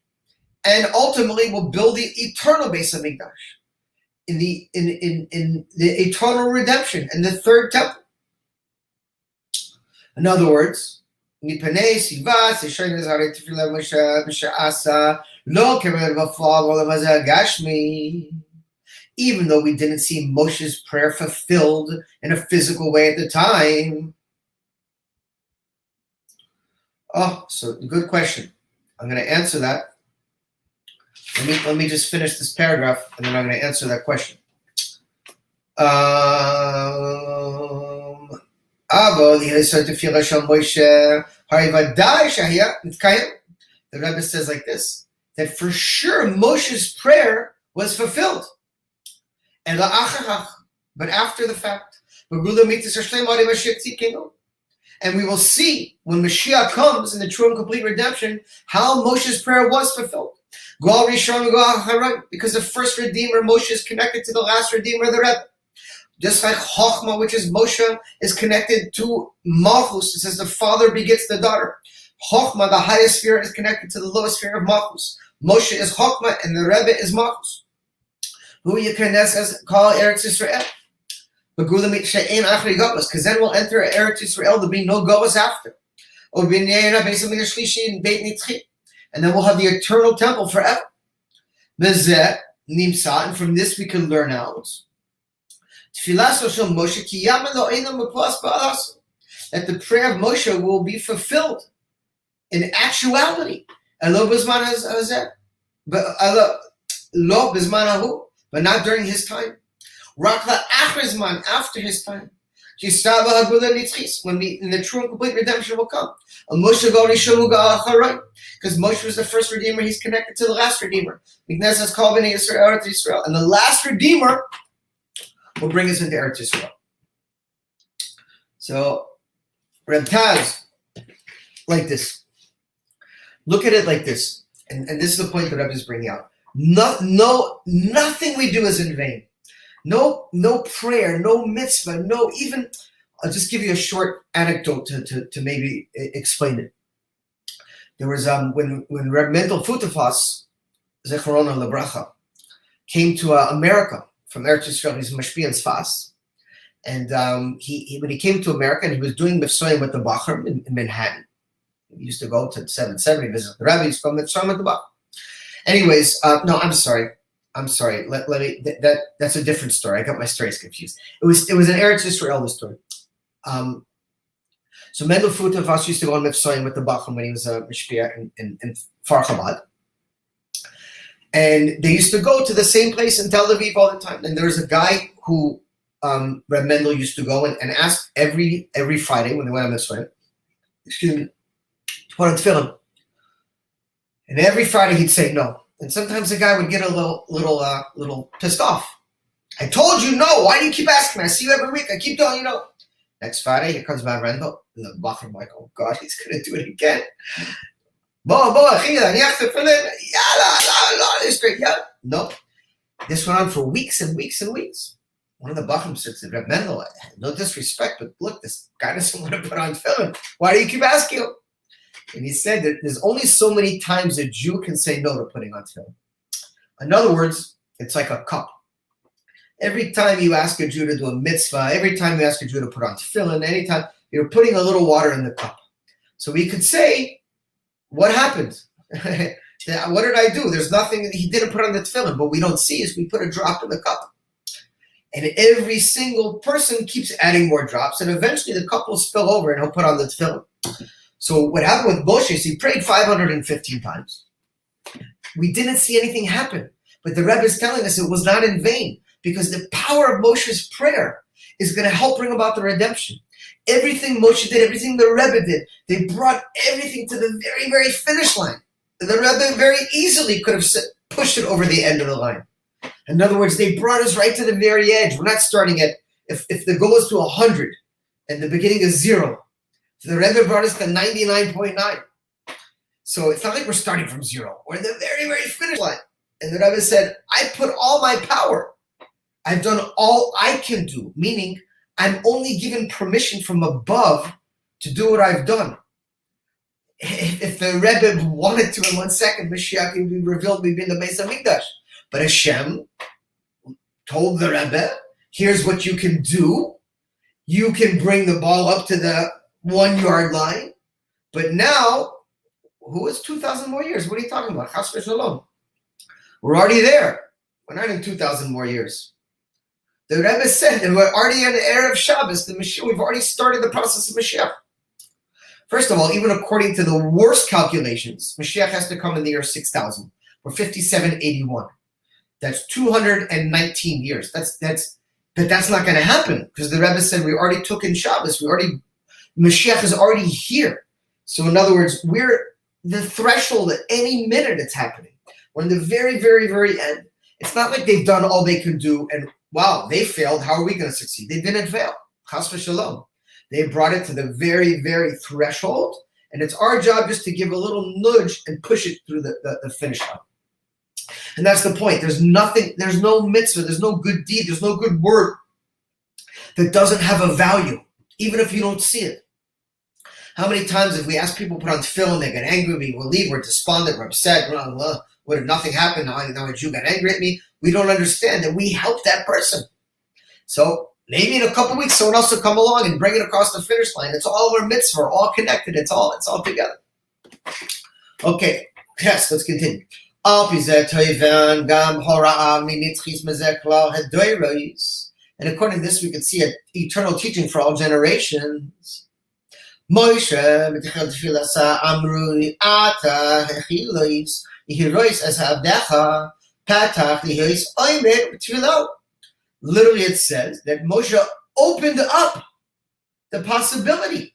and ultimately will build the eternal Beis Hamikdash in the eternal redemption and the third temple. In other words, even though we didn't see Moshe's prayer fulfilled in a physical way at the time. Oh, so good question. I'm going to answer that. Let me just finish this paragraph, and then I'm going to answer that question. The Rebbe says like this, that for sure Moshe's prayer was fulfilled. And but after the fact, and we will see when Mashiach comes in the true and complete redemption how Moshe's prayer was fulfilled. Because the first Redeemer, Moshe, is connected to the last Redeemer, the Rebbe. Just like Chochmah, which is Moshe, is connected to Malchus. It says the father begets the daughter. Chochmah, the highest sphere, is connected to the lowest sphere of Malchus. Moshe is Chochmah and the Rebbe is Malchus. Who Yikanes as call Eretz Yisrael. Because then we'll enter Eretz Yisrael, there'll be no goas after. And then we'll have the eternal temple forever. Bezeh nimsa, and from this we can learn out that the prayer of Moshe will be fulfilled in actuality. But not during his time. After his time. When the true and complete redemption will come. Because Moshe was the first redeemer, he's connected to the last redeemer. And the last redeemer will bring us into Eretz Yisrael. So, Reb Taz, like this. Look at it like this. And this is the point that Rebbe is bringing out. Nothing we do is in vain. No prayer, no mitzvah, no even. I'll just give you a short anecdote to maybe explain it. There was when Reb Mendel Futafas, Zecharona Lebracha, came to America from Eretz Yisrael. He's Mashpi and Sfas, and he when he came to America and he was doing Mitzvah with the Bachar in Manhattan. He used to go to 770 visit the rabbis from Mitzvah with the Bachar. Anyways, no, I'm sorry. Let me. That's a different story. I got my stories confused. It was an Eretz Yisrael the story. So Mendel Futafas used to go on Mitzvah with the Bachar when he was a Mishpia in Far Chabad. And they used to go to the same place in Tel Aviv all the time. And there was a guy who Reb Mendel used to go and ask every Friday when they went on Mitzvah, to put on tefillin. And every Friday he'd say no. And sometimes the guy would get a little pissed off. I told you no. Why do you keep asking me? I see you every week. I keep telling you no. Next Friday, here comes Reb Mendel. And the Bachar, I'm like, oh God, he's going to do it again. No. This went on for weeks and weeks and weeks. One of the Bachrim said to Reb Mendel, no disrespect, but look, this guy doesn't want to put on tefillin. Why do you keep asking him? And he said that there's only so many times a Jew can say no to putting on tefillin. In other words, it's like a cup. Every time you ask a Jew to do a mitzvah, every time you ask a Jew to put on tefillin, anytime, you're putting a little water in the cup. So we could say, what happened? What did I do? There's nothing, he didn't put on the tefillin, but we don't see is we put a drop in the cup. And every single person keeps adding more drops, and eventually the cup will spill over and he'll put on the tefillin. So what happened with Moshe is he prayed 515 times. We didn't see anything happen. But the Rebbe is telling us it was not in vain, because the power of Moshe's prayer is going to help bring about the redemption. Everything Moshe did, everything the Rebbe did, they brought everything to the very, very finish line. The Rebbe very easily could have pushed it over the end of the line. In other words, they brought us right to the very edge. We're not starting at, if the goal is to 100 and the beginning is 0, the Rebbe brought us to 99.9. So it's not like we're starting from 0. We're in the very, very finish line. And the Rebbe said, I put all my power. I've done all I can do, meaning I'm only given permission from above to do what I've done. If the Rebbe wanted to in 1 second, Moshiach would be revealed in the Beis HaMikdash. But Hashem told the Rebbe, here's what you can do. You can bring the ball up to the 1 yard line. But now, who is 2,000 more years? What are you talking about? Chas v'shalom. We're already there. We're not in 2,000 more years. The Rebbe said that we're already in the era of Shabbos. We've already started the process of Mashiach. First of all, even according to the worst calculations, Mashiach has to come in the year 6,000 or 5781. That's 219 years. But that's not going to happen, because the Rebbe said we already took in Shabbos. Mashiach is already here. So in other words, we're the threshold at any minute it's happening. We're in the very, very, very end. It's not like they've done all they can do and wow, they failed. How are we going to succeed? They didn't fail. Chas v'shalom. They brought it to the very, very threshold, and it's our job just to give a little nudge and push it through the finish line. And that's the point. There's nothing, there's no mitzvah, there's no good deed, there's no good word that doesn't have a value, even if you don't see it. How many times if we ask people to put on tefillin, they get angry, we will leave, we're despondent, we're upset, what if nothing happened, now a Jew got angry at me? We don't understand that we helped that person. So maybe in a couple of weeks, someone else will come along and bring it across the finish line. It's all our mitzvah, all connected, it's all together. Okay, Yes, let's continue. And according to this, we can see an eternal teaching for all generations. Moshe, literally it says that Moshe opened up the possibility.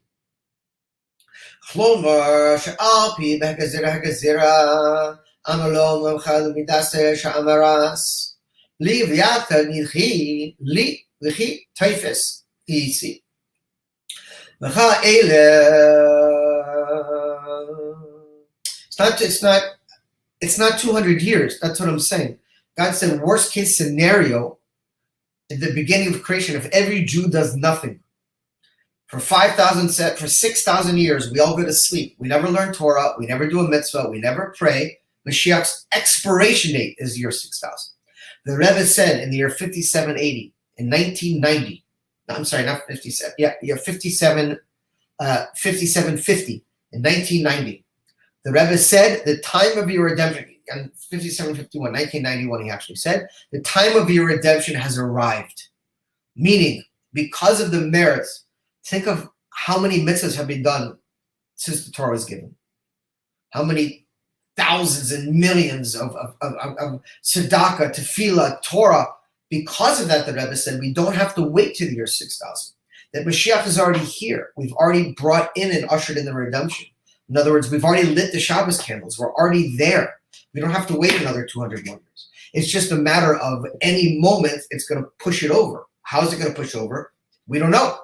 It's not 200 years. That's what I'm saying. God said worst case scenario at the beginning of creation, if every Jew does nothing for 6,000 years, we all go to sleep. We never learn Torah. We never do a mitzvah. We never pray. Mashiach's expiration date is year 6,000. The Rebbe said in the year 5780, in 1990, I'm sorry, not 57, year 5750, in 1990, the Rebbe said the time of your redemption, in 5751, 1991, he actually said, the time of your redemption has arrived. Meaning, because of the merits, think of how many mitzvahs have been done since the Torah was given. How many thousands and millions of tzedakah, tefillah, Torah. Because of that, the Rebbe said, we don't have to wait to the year 6,000. That Mashiach is already here. We've already brought in and ushered in the redemption. In other words, we've already lit the Shabbos candles. We're already there. We don't have to wait another 200 more years. It's just a matter of any moment it's going to push it over. How is it going to push over? We don't know.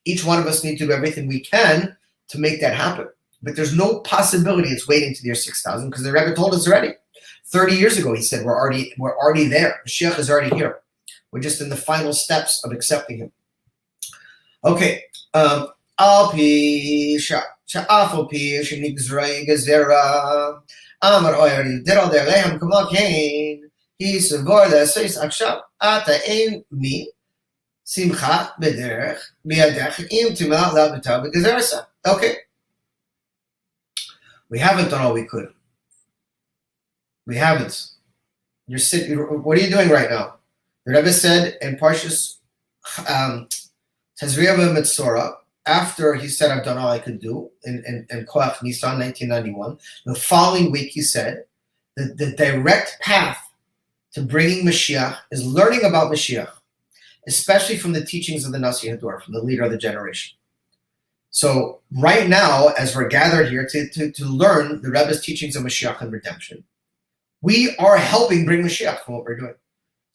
Each one of us needs to do everything we can to make that happen. But there's no possibility it's waiting to the year 6,000 because the Rebbe told us already. 30 years ago, he said, we're already there. Mashiach is already here. We're just in the final steps of accepting him. Okay. Amar Oyari did all their lehem kumakein. He savor the says akshav ata ein mi simcha bederech biadech im tima la b'tav b'gezerasa. Okay, we haven't done all we could. We haven't. You're sitting. What are you doing right now? The Rebbe said in Parshas Tazria Mitzora, after he said, I've done all I could do in Koach Nisan 1991, the following week he said that the direct path to bringing Mashiach is learning about Mashiach, especially from the teachings of the Nasi Hador, from the leader of the generation. So right now, as we're gathered here to learn the Rebbe's teachings of Mashiach and redemption, we are helping bring Mashiach from what we're doing.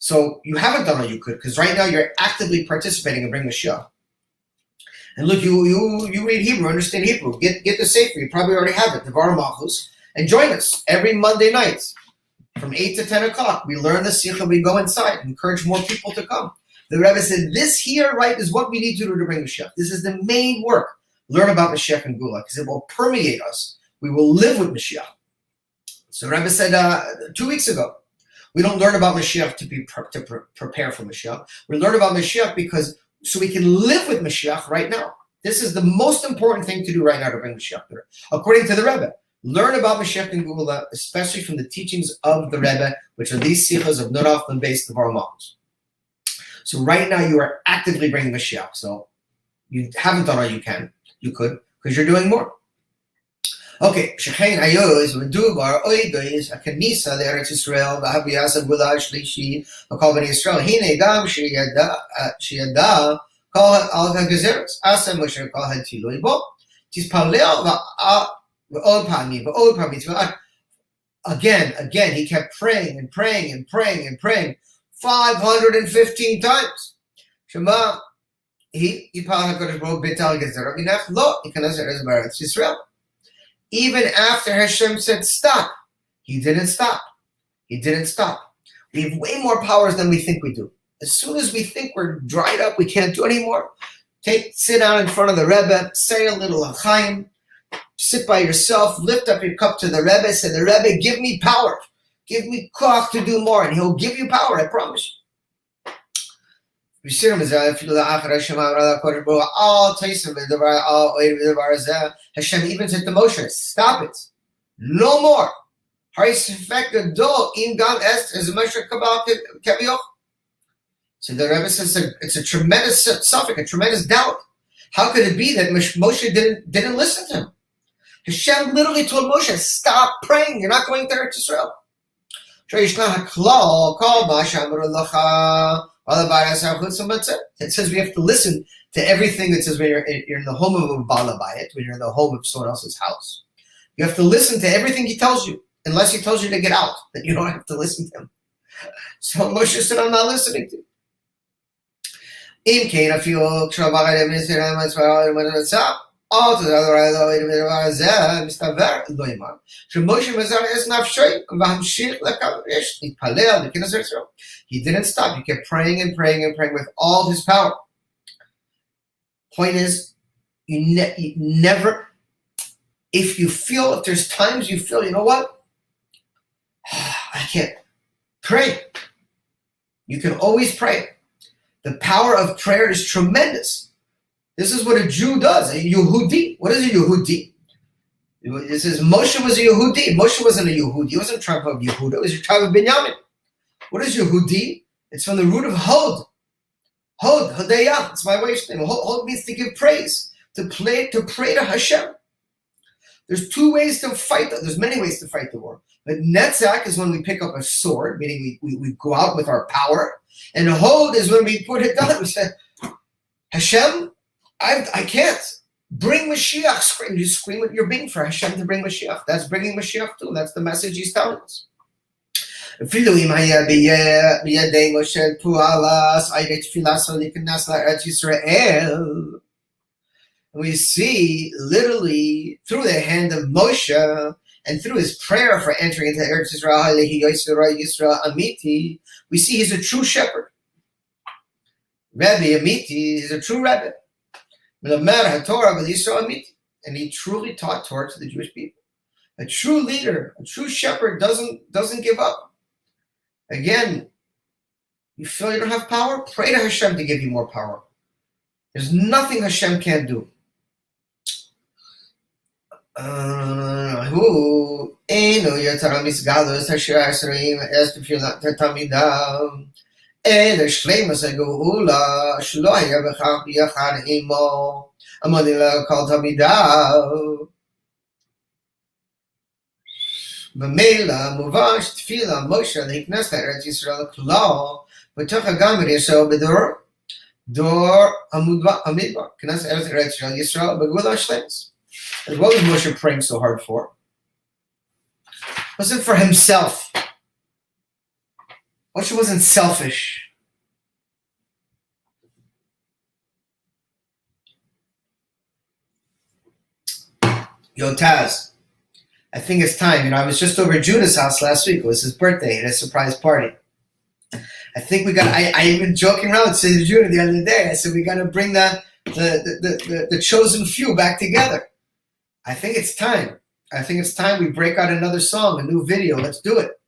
So you haven't done all you could, because right now you're actively participating in bringing Mashiach. And look, you read Hebrew, understand Hebrew. Get the Sefer. You probably already have it, the Devar Malchus, and join us every Monday night from 8 to 10 o'clock. We learn the Sikha, we go inside, encourage more people to come. The Rebbe said, this here, right, is what we need to do to bring Mashiach. This is the main work. Learn about Mashiach and Gula, because it will permeate us. We will live with Mashiach. So Rebbe said 2 weeks ago, we don't learn about Mashiach to prepare for Mashiach. We learn about Mashiach so we can live with Mashiach right now. This is the most important thing to do right now to bring Mashiach there. According to the Rebbe, learn about Mashiach and Gula, especially from the teachings of the Rebbe, which are these sichos of Nuraf and Beis Devar Malchus. So right now you are actively bringing Mashiach. So you haven't done all you could, because you're doing more. Okay, Shechein Ayoz, Medubar, Oidois, a Kanisa, the Eretz Yisrael, Vahabiasa, Gula, Shlishi, Akal Bani Yisrael, Hine Gam, Shiyada, Kol Al HaGezeres, Asa Moshe, Kol HaTiloi Bo, Tis Paleo, Va'od Pami, Again, he kept praying and praying and praying and praying 515 times. Shema, he Yipal HaKadosh Baruch Betal Gezer, Minach Lo, Ikanas Eretz Yisrael. Even after Hashem said stop, he didn't stop. He didn't stop. We have way more powers than we think we do. As soon as we think we're dried up, we can't do anymore, sit down in front of the Rebbe, say a little L'chaim, sit by yourself, lift up your cup to the Rebbe, say, the Rebbe, give me power. Give me koach to do more, and he'll give you power, I promise you. Hashem even said to Moshe, stop it. No more. So the Rebbe says it's a tremendous suffix, a tremendous doubt. How could it be that Moshe didn't listen to him? Hashem literally told Moshe, stop praying, you're not going to Eretz Yisrael. It says we have to listen to everything that says when you're in the home of a balabayit, when you're in the home of someone else's house. You have to listen to everything he tells you, unless he tells you to get out, then you don't have to listen to him. So Moshe said, I'm not listening to you. He didn't stop. He kept praying and praying and praying with all his power. Point is, you never, if there's times you feel, you know what? I can't pray. You can always pray. The power of prayer is tremendous. This is what a Jew does, a Yehudi. What is a Yehudi? It says Moshe was a Yehudi. Moshe wasn't a Yehudi. He wasn't a tribe of Yehuda. It was a tribe of Binyamin. What is Yehudi? It's from the root of Hod. Hod, Hodayah. It's my wife's name. Hod means to give praise, to pray to Hashem. There's two ways to fight. There's many ways to fight the war. But Netzach is when we pick up a sword, meaning we go out with our power. And Hod is when we put it down. We say, Hashem, I can't. Bring Mashiach. Scream. You scream what you're being for Hashem to bring Mashiach. That's bringing Mashiach too. That's the message he's telling us. We see literally through the hand of Moshe and through his prayer for entering into Eretz Yisrael Amiti, we see he's a true shepherd. Rebbe Amiti is a true Rebbe. And he truly taught Torah to the Jewish people. A true leader, a true shepherd doesn't give up. Again, you feel you don't have power? Pray to Hashem to give you more power. There's nothing Hashem can't do. אלא שלמוס הגאולה שלא היה בכך ביחד עמו המודיע לכל תלמידיו. במילא מובן שתפילה משה להיכנס לארץ ישראל כלל בתוך הגמר יסוד דור המדבר, כנס ארץ ישראל בגאולה השלמוס. And what was Moshe praying so hard for? It wasn't for himself. Moshe wasn't selfish. Yo, Taz, I think it's time. I was just over at Judah's house last week. It was his birthday and a surprise party. I think we got, I even joking around said to Judah the other day, I said, we got to bring the chosen few back together. I think it's time. I think it's time we break out another song, a new video. Let's do it.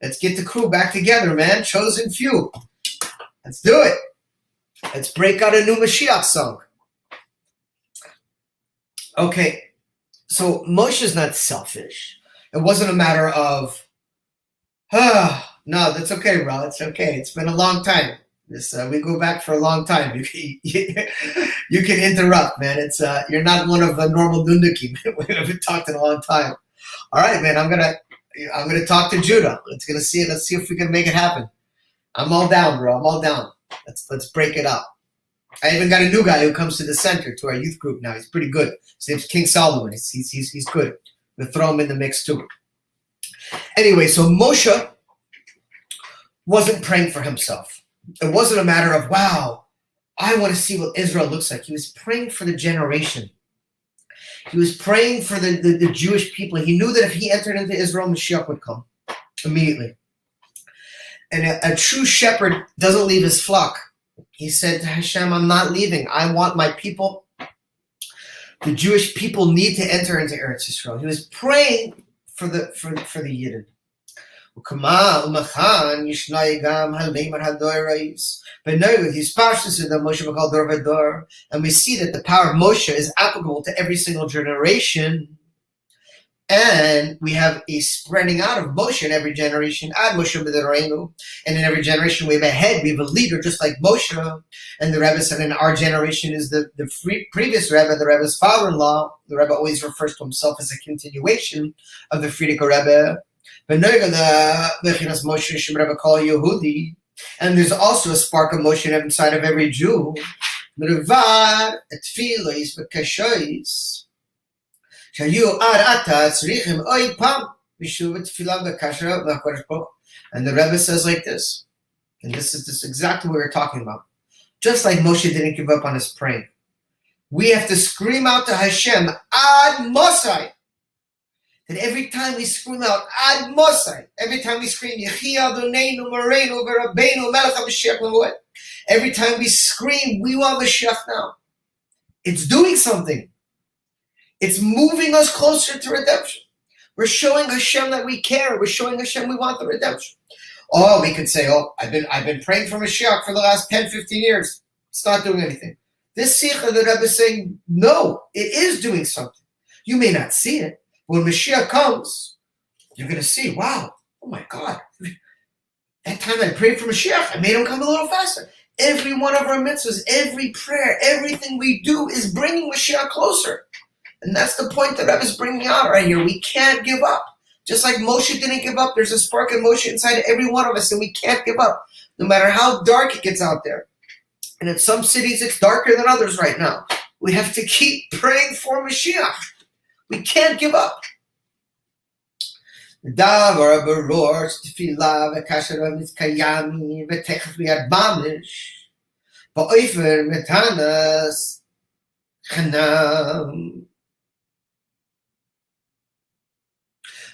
Let's get the crew back together, man. Chosen few. Let's do it. Let's break out a new Moshiach song. Okay. So Moshe's not selfish. It wasn't a matter of, no, that's okay, bro. It's okay. It's been a long time. We go back for a long time. You can interrupt, man. It's you're not one of the normal nundukim. We haven't talked in a long time. All right, man. I'm gonna talk to Judah. Let's see if we can make it happen. I'm all down, bro. I'm all down. Let's break it up. I even got a new guy who comes to the center to our youth group now. He's pretty good. His name's King Solomon. He's good. We'll throw him in the mix too. Anyway, so Moshe wasn't praying for himself. It wasn't a matter of, wow, I want to see what Israel looks like. He was praying for the generation. He was praying for the Jewish people. He knew that if he entered into Israel, Mashiach would come immediately. And a true shepherd doesn't leave his flock. He said to Hashem, I'm not leaving. I want my people. The Jewish people need to enter into Eretz Yisrael. He was praying for the Yidden. And we see that the power of Moshe is applicable to every single generation. And we have a spreading out of Moshe in every generation. Ad Moshe b'Doreinu. And in every generation we have a head, we have a leader just like Moshe. And the Rebbe said in our generation is the previous Rebbe, the Rebbe's father-in-law. The Rebbe always refers to himself as a continuation of the Frierdiker Rebbe. And there's also a spark of Moshe inside of every Jew. And the Rebbe says like this, and this is exactly what we're talking about. Just like Moshe didn't give up on his praying, we have to scream out to Hashem, Ad Mosai. That every time we scream out, Ad Mosai, every time we scream, Yechi Adoneinu Moreinu V'Rabbeinu Melech HaMashiach L'Moed, every time we scream, we want Moshiach now. It's doing something. It's moving us closer to redemption. We're showing Hashem that we care. We're showing Hashem we want the redemption. Oh, we could say, I've been praying for Mashiach for the last 10, 15 years. It's not doing anything. This Sikha, the Rebbe is saying, no, it is doing something. You may not see it. When Mashiach comes, you're going to see, wow, oh my God. That time I prayed for Mashiach, I made him come a little faster. Every one of our mitzvahs, every prayer, everything we do is bringing Mashiach closer. And that's the point that Rebbe is bringing out right here. We can't give up. Just like Moshe didn't give up, there's a spark of Moshe inside every one of us, and we can't give up, no matter how dark it gets out there. And in some cities, it's darker than others right now. We have to keep praying for Mashiach. We can't give up.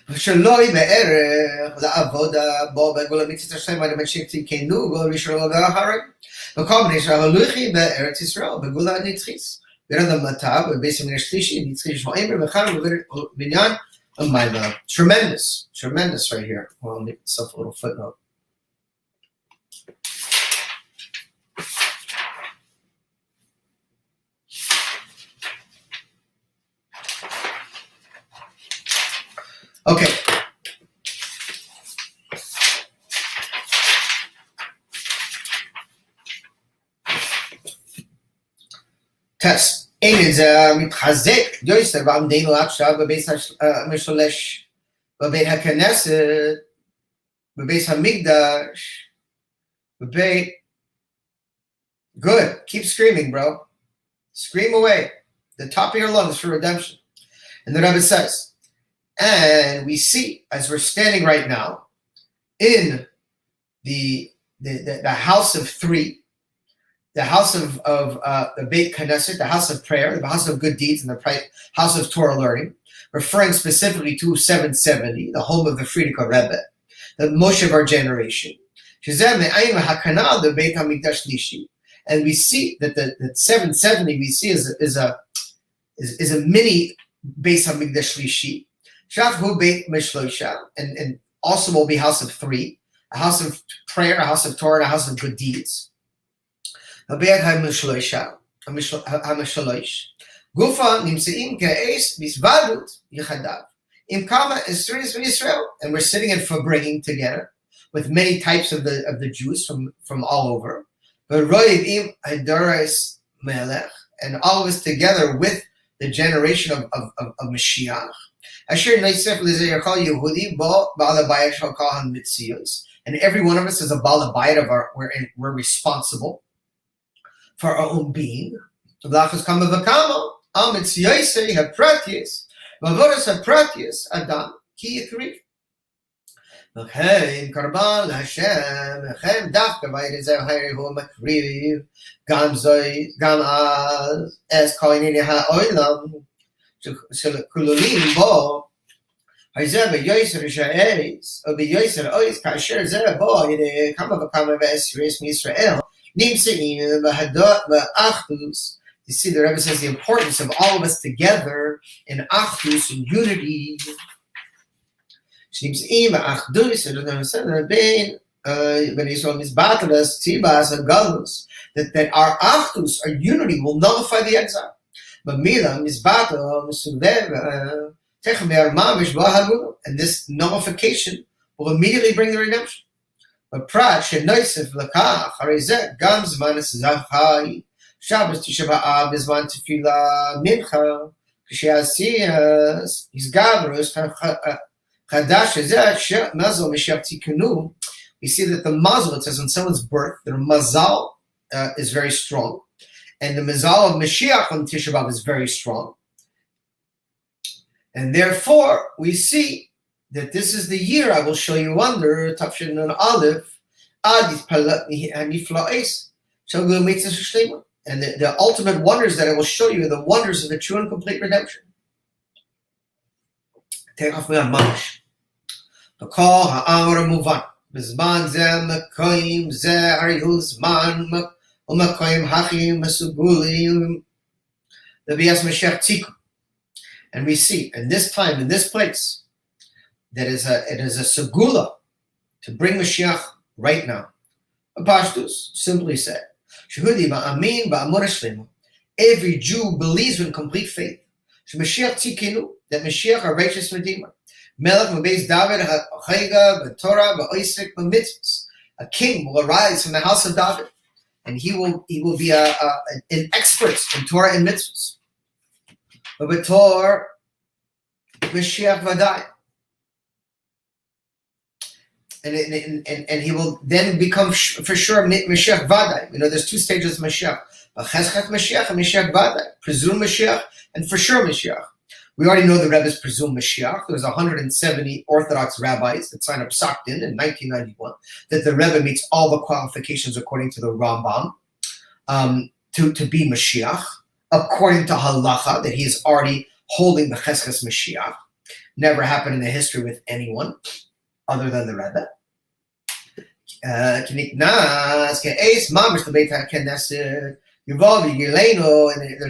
ושלא בערך לעבודה בו בגול המצוות השם עד המשיח תיקנו גול ראשון ואחרי וכל בני ישראל הלכי בארץ ישראל בגול הנצחיס וירד המטה ובייס מן השלישי נצחי שבועים ומחר ובניין המיילה. Tremendous right here. Well, I'll make myself a little footnote. Okay. Test. אין זה מתחזק יוסר בעמדנו עכשיו בבית המשולש, בבית הכנסת, בבית המקדש, בבית... Good. Keep screaming, bro. Scream away. The top of your lungs for redemption. And the Rebbe says, and we see, as we're standing right now, in the house of three, the house of the Beit Knesset, the house of prayer, the house of good deeds, and the house of Torah learning, referring specifically to 770, the home of the Frierdiker Rebbe, the Moshe of our generation. And we see that the 770 we see is a mini Beis Hamikdash Shlishi. And also will be house of three, a house of prayer, a house of Torah, and a house of good deeds. Gufa nimseim ka'es bisvadut yichadav. Im kama Israelis Israel, and we're sitting in for bringing together with many types of the Jews from all over. But roivim hadorais melech, and all of us together with the generation of Mashiach. Asher Neisef Lizayachal Yehudi Ba Balabayat Shalkahan Mitzios, and every one of us is a balabayat of we're responsible for our own being. Vlachas Kama Vakama Al Mitziose Hapratius Mavodas Hapratius Adam Ki Yithrif. L'chein Karban Hashem L'chein Dafka Vaydezer Hayrehu Makriv Gam Zoy Gam Az Es Koinini HaOilam שכלולים בו, זה ביוסר שעריס, או ביוסר אויס, כאשר זה בו, על ידי כמה וכמה ועשריס מישראל, נמצאים באחדוס. You see, the Rebbe says the importance of all of us together in achdus, in unity. שנמצאים באחדוס, בין ישראל מזבטלס, ציבאס, הגלוס, that our achdus, our unity, will nullify the exile. But Mila Mizbato Misulev And this nullification will immediately bring the redemption. But Prat shenoisef lakach harizeh gam zman zachai Shabbos Tisha B'Av zman tefila mincha k'she'asiyas hisgabrus chadash zeh shemazal Mashiach tikunu. We see that the mazal, it says on someone's birth, their mazal is very strong, and the mazal of Mashiach on Tisha B'Av is very strong. And therefore, we see that this is the year I will show you wonder, Tafshin and Aleph, and the ultimate wonders that I will show you are the wonders of the true and complete redemption. Take off my mamash. The call ha'amar muvan. Bizman zeh mekoyim zeh arihu zman u'mekoyim hachim mesugulim. The bias Mashiach Tikkun. And we see in this time, in this place, that it is a segula to bring Mashiach right now. Pashtus simply said, Shehudi ba'amin ba'amur shlema. Every Jew believes in complete faith. Mashiach tikinu, that Mashiach, our righteous Redeemer. Melech m'beis David ha'chayga b'torah ba'oisek b'mitzvahs. A king will arise from the house of David, and he will be an expert in Torah and mitzvahs. But b'tor Mashiach vadai. And he will then become for sure Mashiach Vadai. You know, there's two stages of Mashiach. Cheskhet Mashiach and Mashiach Vadai. Presumed Mashiach and for sure Mashiach. We already know the Rebbe's presumed Mashiach. There's 170 Orthodox rabbis that signed up Sakdin in 1991 that the Rebbe meets all the qualifications according to the Rambam to be Mashiach, according to Halacha, that he is already holding the Cheskhet Mashiach. Never happened in the history with anyone other than the Rebbe. And the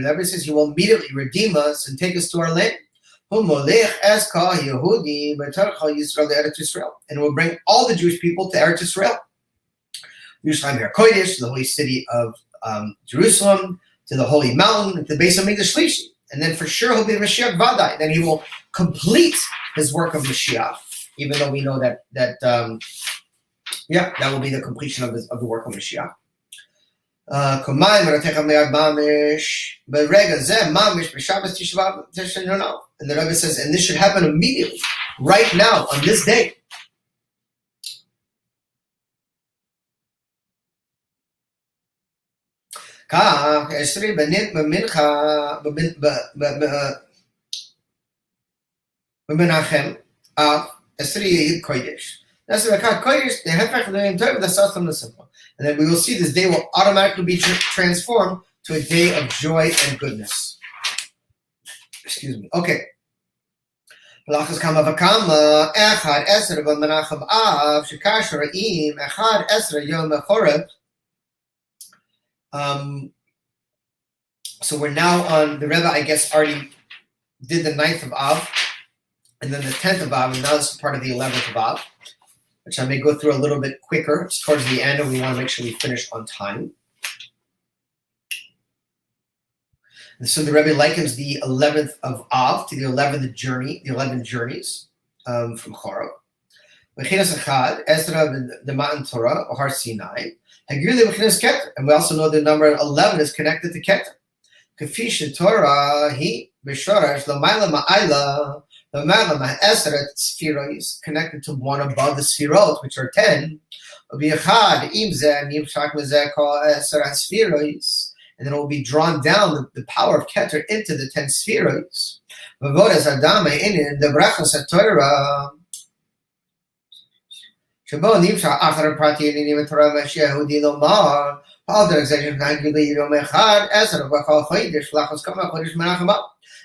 Rebbe says, he will immediately redeem us and take us to our land. And will bring all the Jewish people to Eretz Yisrael. Yerushalayim HaKodesh, to the holy city of Jerusalem, to the holy mountain, to the base of Mikdash Shlishi. And then for sure he'll be Mashiach Vadai. Then he will complete his work of Mashiach. Even though we know that will be the completion of the work of Mashiach. And the Rebbe says, and this should happen immediately, right now, on this day. Esri Kodesh. That's the Kodesh, the Hefech, the entire the Sastam, the simple. And then we will see this day will automatically be transformed to a day of joy and goodness. Excuse me. Okay. Malachas Kama Vakama, Echad Esra B'Menachem Av, Shekash Ra'im, Echad Esra Yom Choreb. So we're now on, the Rebbe, I guess, already did the 9th of Av. And then the 10th of Av, and now this is part of the 11th of Av, which I may go through a little bit quicker. It's towards the end, and we want to make sure we finish on time. And so the Rebbe likens the 11th of Av to the 11th journey, the 11 journeys from Choreb. Mechinas Echad, Ezra the Matan Torah, or Har Sinai. And we also know the number 11 is connected to Keter. Kafish Torah, he, Beshorash, Lamaila Ma'aila, the Ma'ala Esra Sfiros, connected to one above the Sfirot, which are 10. And then it will be drawn down the power of Keter into the 10 Sfiros. The Brachas HaTorah. Shabo Nimsha Achar Prati in Torah Mashiach Yehudi Lomar. Other exaggeration can give you Yom Echad Esra Bachal Chodesh Lachos Kama Chodesh Menachem Ab.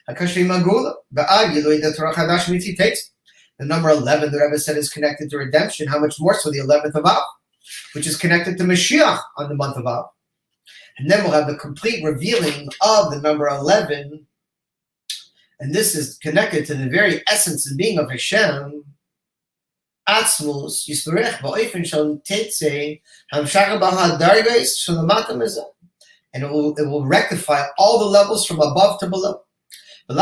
Hakashri Magula Ba'ad Yilui the Torah Chadash Mitzi takes. The number 11, the Rebbe said, is connected to redemption. How much more so the 11th of Av, which is connected to Mashiach on the month of Av. And then we'll have the complete revealing of the number 11. And this is connected to the very essence and being of Hashem. Atzmus, Yisparech, Ba'ofen Shal Tetze, Hamshaka Bahal Dargais, Shalamatam Ezah. And it will rectify all the levels from above to below. And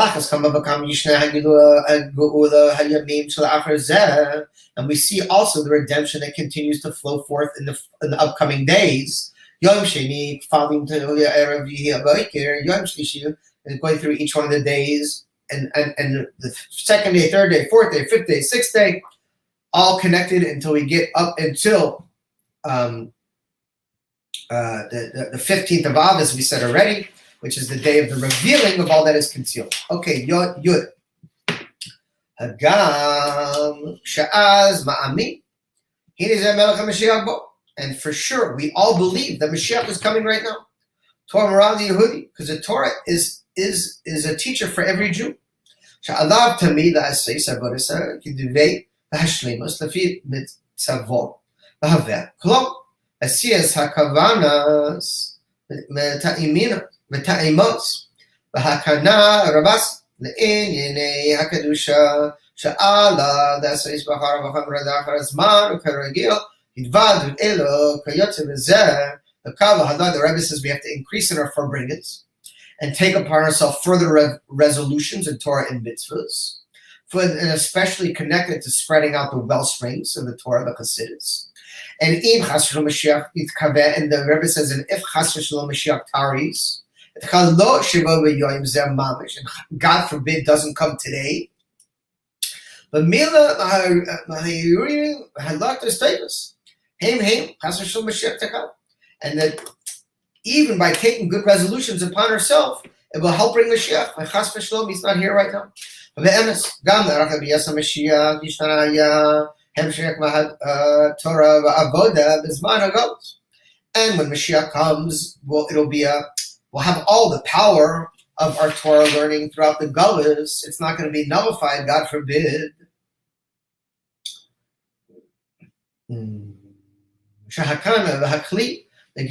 we see also the redemption that continues to flow forth in the upcoming days. Yom Sheni, following to Erev Yom Shlishi, and going through each one of the days, and the second day, third day, fourth day, fifth day, sixth day, all connected until we get up until the 15th of Av, as we said already, which is the day of the revealing of all that is concealed. Okay, Yud. Hagam Sha'az Ma'ami. And for sure, we all believe that Mashiach is coming right now. Torah Morali Yehudi, because the Torah is a teacher for every Jew. Sha'alav Tamid La'asei Savarisa Kiduvei Hashlemus Lafi Mitzavot Lahaveh Klom Asiyas Hakavanas Meta'imos V'Hakana Rabas Le'Inyenei Hakadusha Sha'ala Da'asei B'Char V'Cham Radachar Azman U'Karagil Yidvad Elo Kayotze V'Zeh. The Rebbe says we have to increase in our forbringings and take upon ourselves further resolutions in Torah and mitzvahs, and especially connected to spreading out the well springs of the Torah, the Chassidus. And im Chas V'Shalom Mashiach yitkaveh, and the Rebbe says, and if Chas V'Shalom Mashiach taris, and God forbid doesn't come today, but Mila halakha status, Chas V'Shalom Mashiach takal. And that even by taking good resolutions upon ourselves, it will help bring Mashiach. Chas v'shalom, he's not here right now. And when Mashiach comes, we'll have all the power of our Torah learning throughout the Gullus. It's not going to be nullified, God forbid. Shahakana v'hakli. And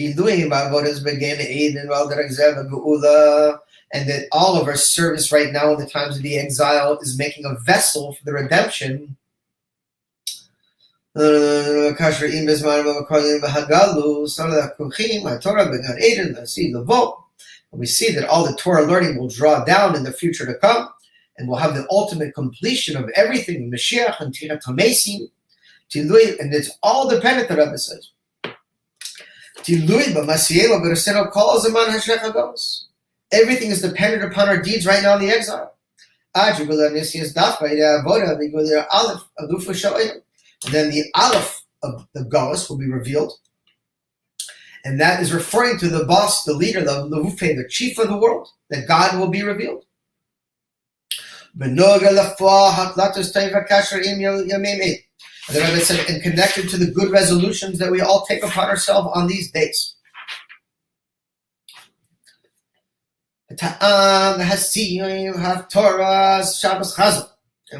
that all of our service right now in the times of the exile is making a vessel for the redemption. And we see that all the Torah learning will draw down in the future to come, and we'll have the ultimate completion of everything in Mashiach and Tirat HaMesim. And it's all dependent, the Rebbe says. Everything is dependent upon our deeds right now in the exile. And then the Aleph of the Galus will be revealed. And that is referring to the boss, the leader, the chief of the world, that God will be revealed. And the Rebbe said, and connected to the good resolutions that we all take upon ourselves on these days. And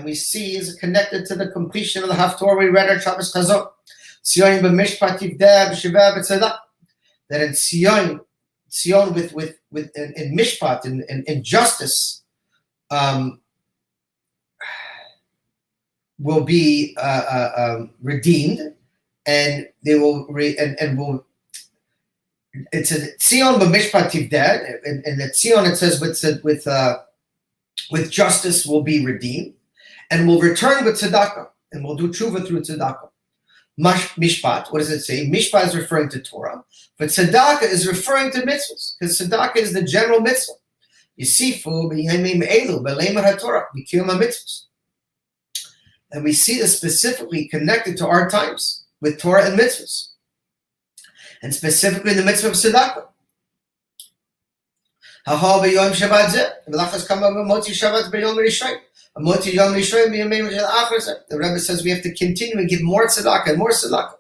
we see is connected to the completion of the Haftorah we read on Shabbos Chazon. That in Sion in Mishpat, in justice, will be redeemed, and they will it's a Tzion b'mishpat tivdeh, and at Tzion it says with justice will be redeemed, and will return with tzedakah, and will do tshuva through tzedakah. Mishpat, what does it say? Mishpat is referring to Torah, but tzedakah is referring to mitzvahs, because tzedakah is the general mitzvah. Yisifu b'yemim elu b'leimer haTorah b'kiyum mitzvahs. And we see this specifically connected to our times with Torah and mitzvahs, and specifically the mitzvah of tzedakah. The Rebbe says we have to continue and give more tzedakah and more tzedakah.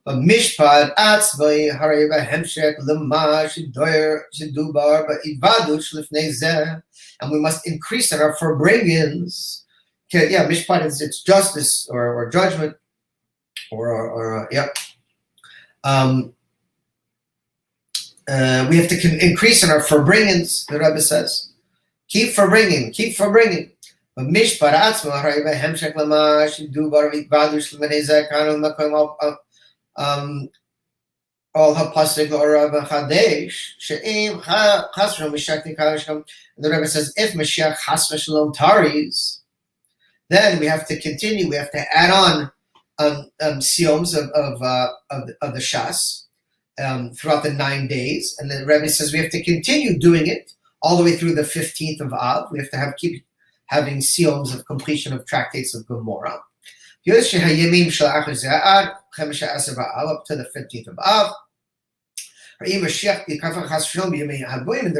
But mishpat atzvay harei b'hemshek l'ma shedubar ba'ivadut shlifnei zeh, and we must increase in our forbringings. Yeah, mishpat is its justice or judgment, or yeah. We have to increase in our forbringings. The Rebbe says, keep forbringing. But mishpat atzma harei b'hemshek l'ma shedubar ba'ivadut shlifnei zeh all hapasik l'orav chadesh she'im chasron mishakti kalishkam. The Rebbe says, if Mashiach chas v'shalom taris, then we have to continue. We have to add on siyums of the shas throughout the 9 days, and the Rebbe says we have to continue doing it all the way through the 15th of Av. We have to keep having siyums of completion of tractates of Gemara. Up to the 15th of Av. And the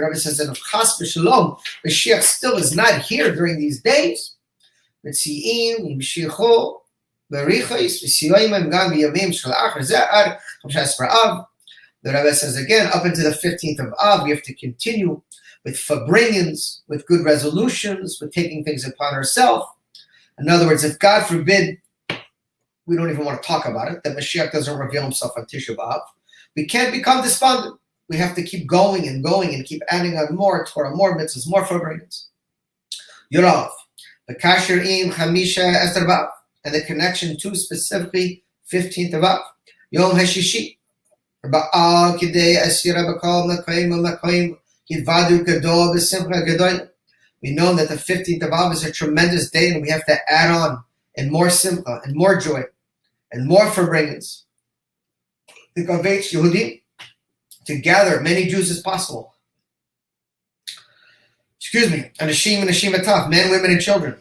Rebbe says that if chas v'shalom, Mashiach still is not here during these days, the Rebbe says again, up into the 15th of Av, we have to continue with fabringans, with good resolutions, with taking things upon ourselves. In other words, if God forbid, we don't even want to talk about it, that Mashiach doesn't reveal himself on Tisha B'Av, we can't become despondent. We have to keep going and keep adding on more Torah, more mitzvahs, more fabringans. Yorav, the Kasher Im Chamisha Esther B'Av, and the connection to specifically 15th of Av, Yom HaShishi, Ba'al Kidei Asira B'Kol L'Koim L'Koim Yivadu Gadol B'Simcha Gadolim. We know that the 15th of Av is a tremendous day, and we have to add on and more simcha and more joy and more fabringans. The Gavetz Yehudim, to gather many Jews as possible. And Ashim and Ashim Ataf, men, women, and children.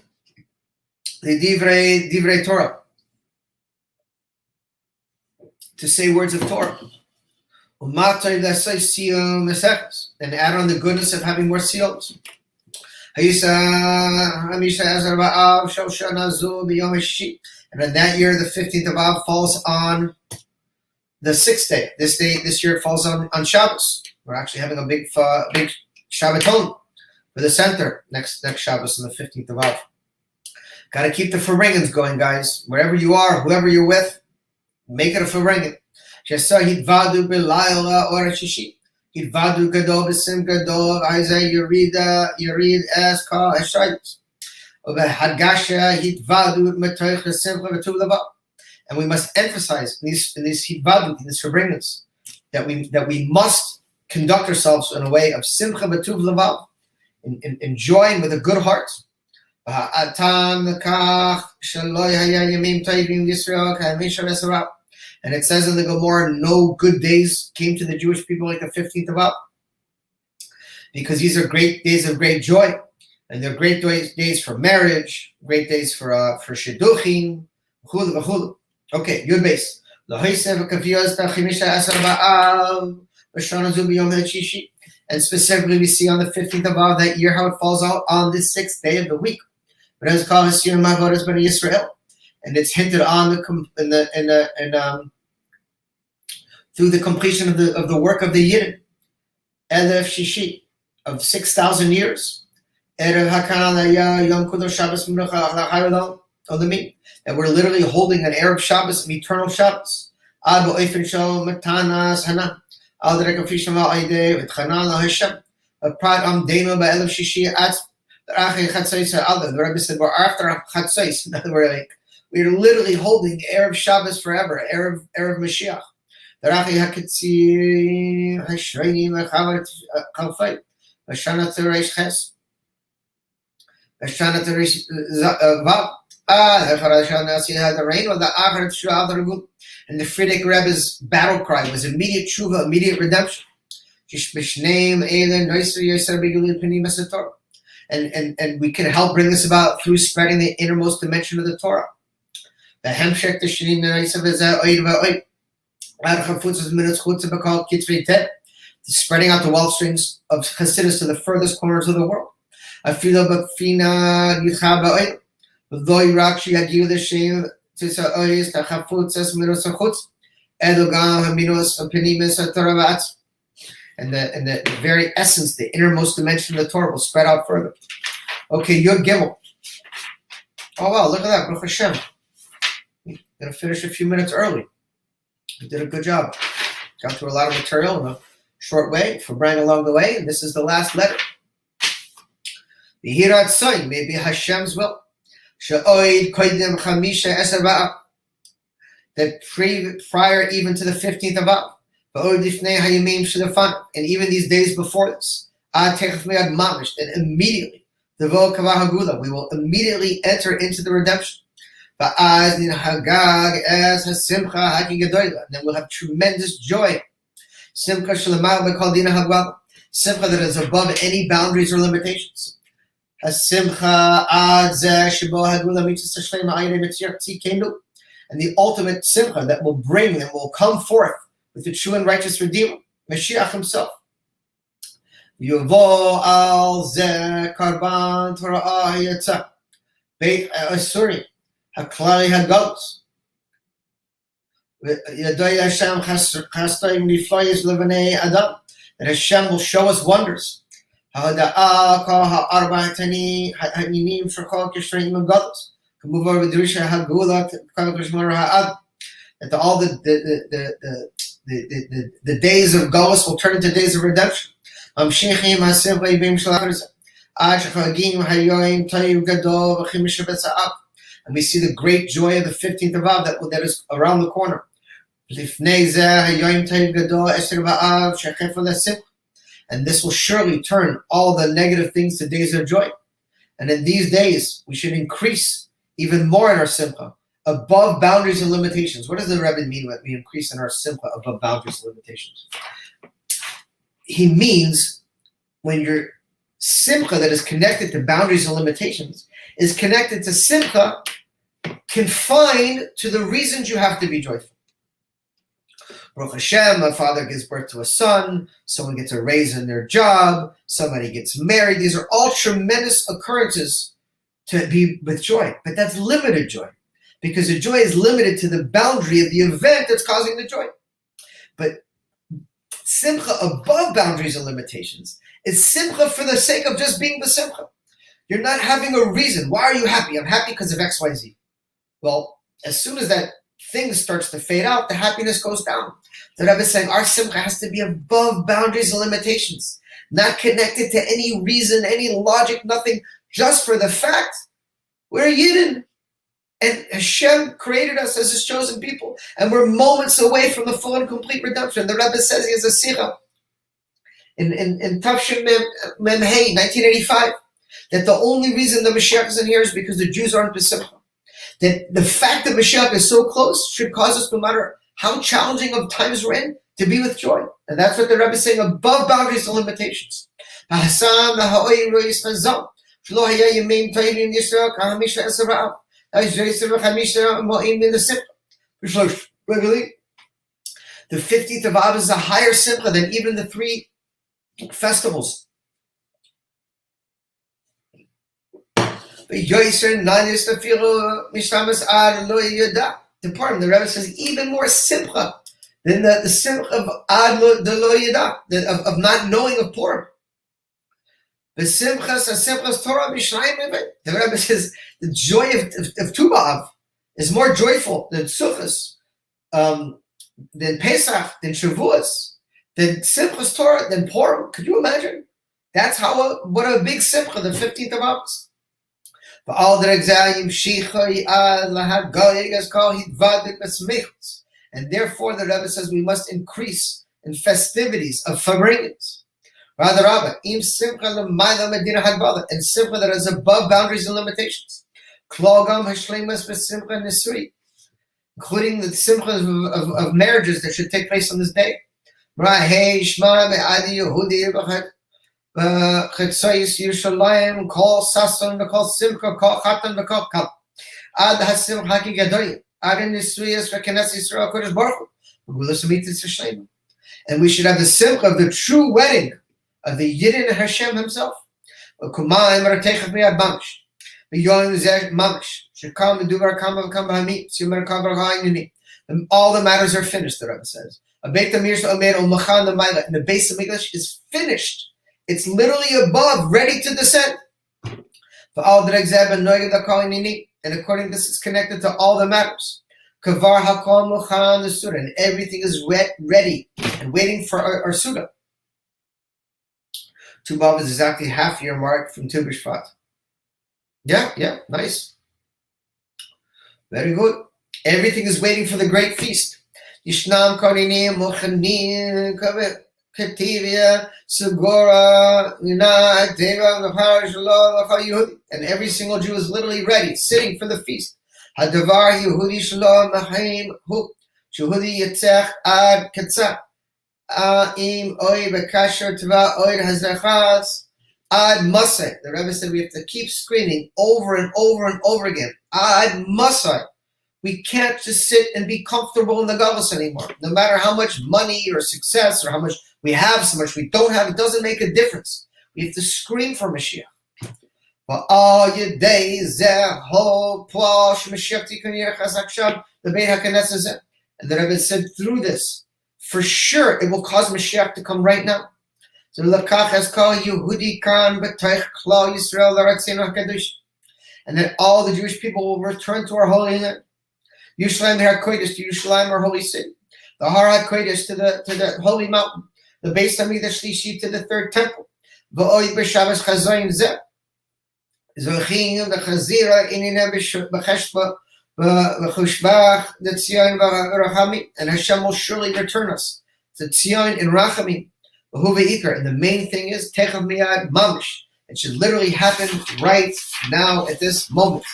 The Divrei Torah, to say words of Torah. And add on the goodness of having more seals. And in that year, the 15th of Av falls on the 6th day. This year, it falls on Shabbos. We're actually having a big Shabbaton for the center next Shabbos on the 15th of Av. Got to keep the fabringans going, guys. Wherever you are, whoever you're with, make it a fabringan. Hitvadu b'layla or shishi. Hitvadu gadol b'sim gadol. Isaiah, you read as kol eshayit. Hadgasha hitvadu metoich l'simcha v'tuv lava. And we must emphasize in these hitvadu, in these fabringans, that we must conduct ourselves in a way of simcha v'tuv lava, in joy and with a good heart. And it says in the Gemara, no good days came to the Jewish people like the 15th of Av, because these are great days of great joy, and they're great days for marriage, great days for shidduchim, v'chulu. Okay, good base. And specifically, we see on the 15th of Av that year how it falls out on the 6th day of the week. And it's hinted on through the completion of the work of the Yidden, Elef Shishi, of 6,000 years. And we're literally holding an Erev Shabbos, an eternal Shabbos. The Rebbe said, we're after Chatzos. In other words, we're literally holding Erev Shabbos forever, Erev Mashiach. And the Frierdiker Rebbe's battle cry was immediate tshuva, immediate redemption. And we can help bring this about through spreading the innermost dimension of the Torah. Spreading out the wealth streams of Chassidus to the furthest corners of the world. And the very essence, the innermost dimension of the Torah will spread out further. Okay, Yud Gimel. Oh wow, look at that, Baruch Hashem. Gonna finish a few minutes early. You did a good job. Got through a lot of material in a short way, for bringing along the way, and this is the last letter. V'hirat soy, maybe Hashem's will. She'oid koidim chamisha eser ba'av. That prior even to the 15th of Av, And even these days before this, and immediately, we will immediately enter into the redemption. And then we'll have tremendous joy. Simcha that is above any boundaries or limitations. And the ultimate simcha that will bring and will come forth with the true and righteous Redeemer, Moshiach himself. Yuvo al ze karban Torah hayatza beit asuri haklali hagos yadoy Hashem chastoim niflayis levanei adam, that Hashem will show us wonders. Ha'ada'a kol ha'arbaatani ha'ninim shakol kishreim agados move over the Risha Hagula kol kishmar ha'ad, that all the days of Galus will turn into days of redemption. And we see the great joy of the 15th of Av that is around the corner. And this will surely turn all the negative things to days of joy. And in these days, we should increase even more in our simcha, above boundaries and limitations. What does the Rebbe mean when we increase in our simcha above boundaries and limitations? He means when your simcha that is connected to boundaries and limitations is connected to simcha confined to the reasons you have to be joyful. Baruch Hashem, a father gives birth to a son, someone gets a raise in their job, somebody gets married. These are all tremendous occurrences to be with joy, but that's limited joy, because the joy is limited to the boundary of the event that's causing the joy. But simcha above boundaries and limitations is simcha for the sake of just being the simcha. You're not having a reason. Why are you happy? I'm happy because of X, Y, Z. Well, as soon as that thing starts to fade out, the happiness goes down. The Rebbe is saying our simcha has to be above boundaries and limitations, not connected to any reason, any logic, nothing, just for the fact we're Yidden. And Hashem created us as his chosen people, and we're moments away from the full and complete redemption. The Rebbe says he has a sikha in Tafshin Mem Hey, 1985, that the only reason the Mashiach isn't here is because the Jews aren't besimcha. That the fact that Mashiach is so close should cause us, no matter how challenging of times we're in, to be with joy. And that's what the Rebbe is saying, above boundaries and limitations. The 15th of Av is a higher simcha than even the 3 festivals. The Rebbe says even more simcha than the simcha of Ad de Lo Yada, of not knowing of Purim. The Rebbe says the joy of Tu B'Av is more joyful than Sukkos, than Pesach, than Shavuos, than Simchas Torah, than Purim. Could you imagine? That's what a big simcha the 15th of Av is. And therefore the Rebbe says we must increase in festivities of farbrengens. Rather, and simcha that is above boundaries and limitations, including the simcha of marriages that should take place on this day. Yerushalayim, call Sason, call Simcha, call Chatan, call Kal. Ad Hasim Haki Gadoy, Ad Nisriyas, Rekenes Yisrael, Kodesh Baruch Hu. And we should have the Simcha of the true wedding of the Yidden Hashem himself. Kumayim Ratechav Miyad Mamish. B'yoyim Zeh Mamish. Shekam Meduvar Kama V'kam B'hamit. Simer Kavar Ha'inini. And all the matters are finished, the Rebbe says. A Beit HaMir Omer Umachan L'mayla. And the base of English is finished. It's literally above, ready to descend. And according to this, it's connected to all the matters. And everything is ready and waiting for our Suda. Tu B'Av is exactly half year mark from Tu B'Shvat. Yeah, nice. Very good. Everything is waiting for the great feast. Yishnam Korinim Mochanim Kativia Segura Yuna Deva V'Harishalo V'Chayuhudi. And every single Jew is literally ready, sitting for the feast. Hadavar Yehudi Shalom Machaim Hu Shehudi Yitzech Ad Ketzah Im Oy Bekasher Tva Oy Hazachas Ad Masai. The Rebbe said we have to keep screaming over and over and over again. Ad Masai. We can't just sit and be comfortable in the galus anymore. No matter how much money or success or how much we have, so much we don't have, it doesn't make a difference. We have to scream for Mashiach. And the Rebbe said through this, for sure it will cause Mashiach to come right now. So and then all the Jewish people will return to our holy land. Yerushalayim HaKodesh to Yerushalayim, our holy city. The Har HaKodesh to the holy mountain. The Beis Hamikdash Shlishi to the third temple. V'oid b'Shabbos Chazayim Zeh. Zochim v'Chazira ininem b'Cheshba v'Chushbach Tzion v'Rachamim. And Hashem will surely return us to Tzion and Rachamim. V'hu v'Ikar. And the main thing is Techav Miyad Mamish. It should literally happen right now at this moment.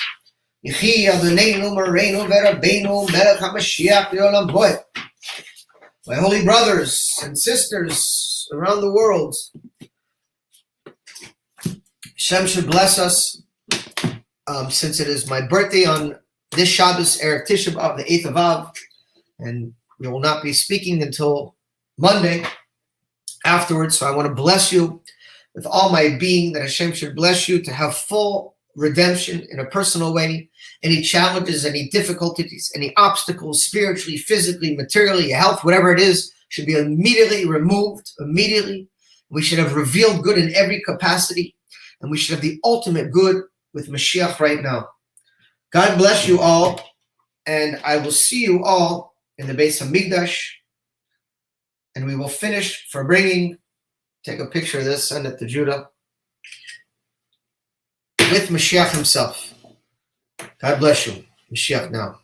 My holy brothers and sisters around the world, Hashem should bless us. Since it is my birthday on this Shabbos, Erev Tisha B'Av, the 8th of Av, and we will not be speaking until Monday afterwards. So I want to bless you with all my being, that Hashem should bless you to have full redemption in a personal way. Any challenges, any difficulties, any obstacles, spiritually, physically, materially, health, whatever it is, should be immediately removed, immediately. We should have revealed good in every capacity, and we should have the ultimate good with Mashiach right now. God bless you all, and I will see you all in the Beis Hamikdash, and we will finish for bringing, take a picture of this, send it to Judah, with Moshiach himself. God bless you. Moshiach now.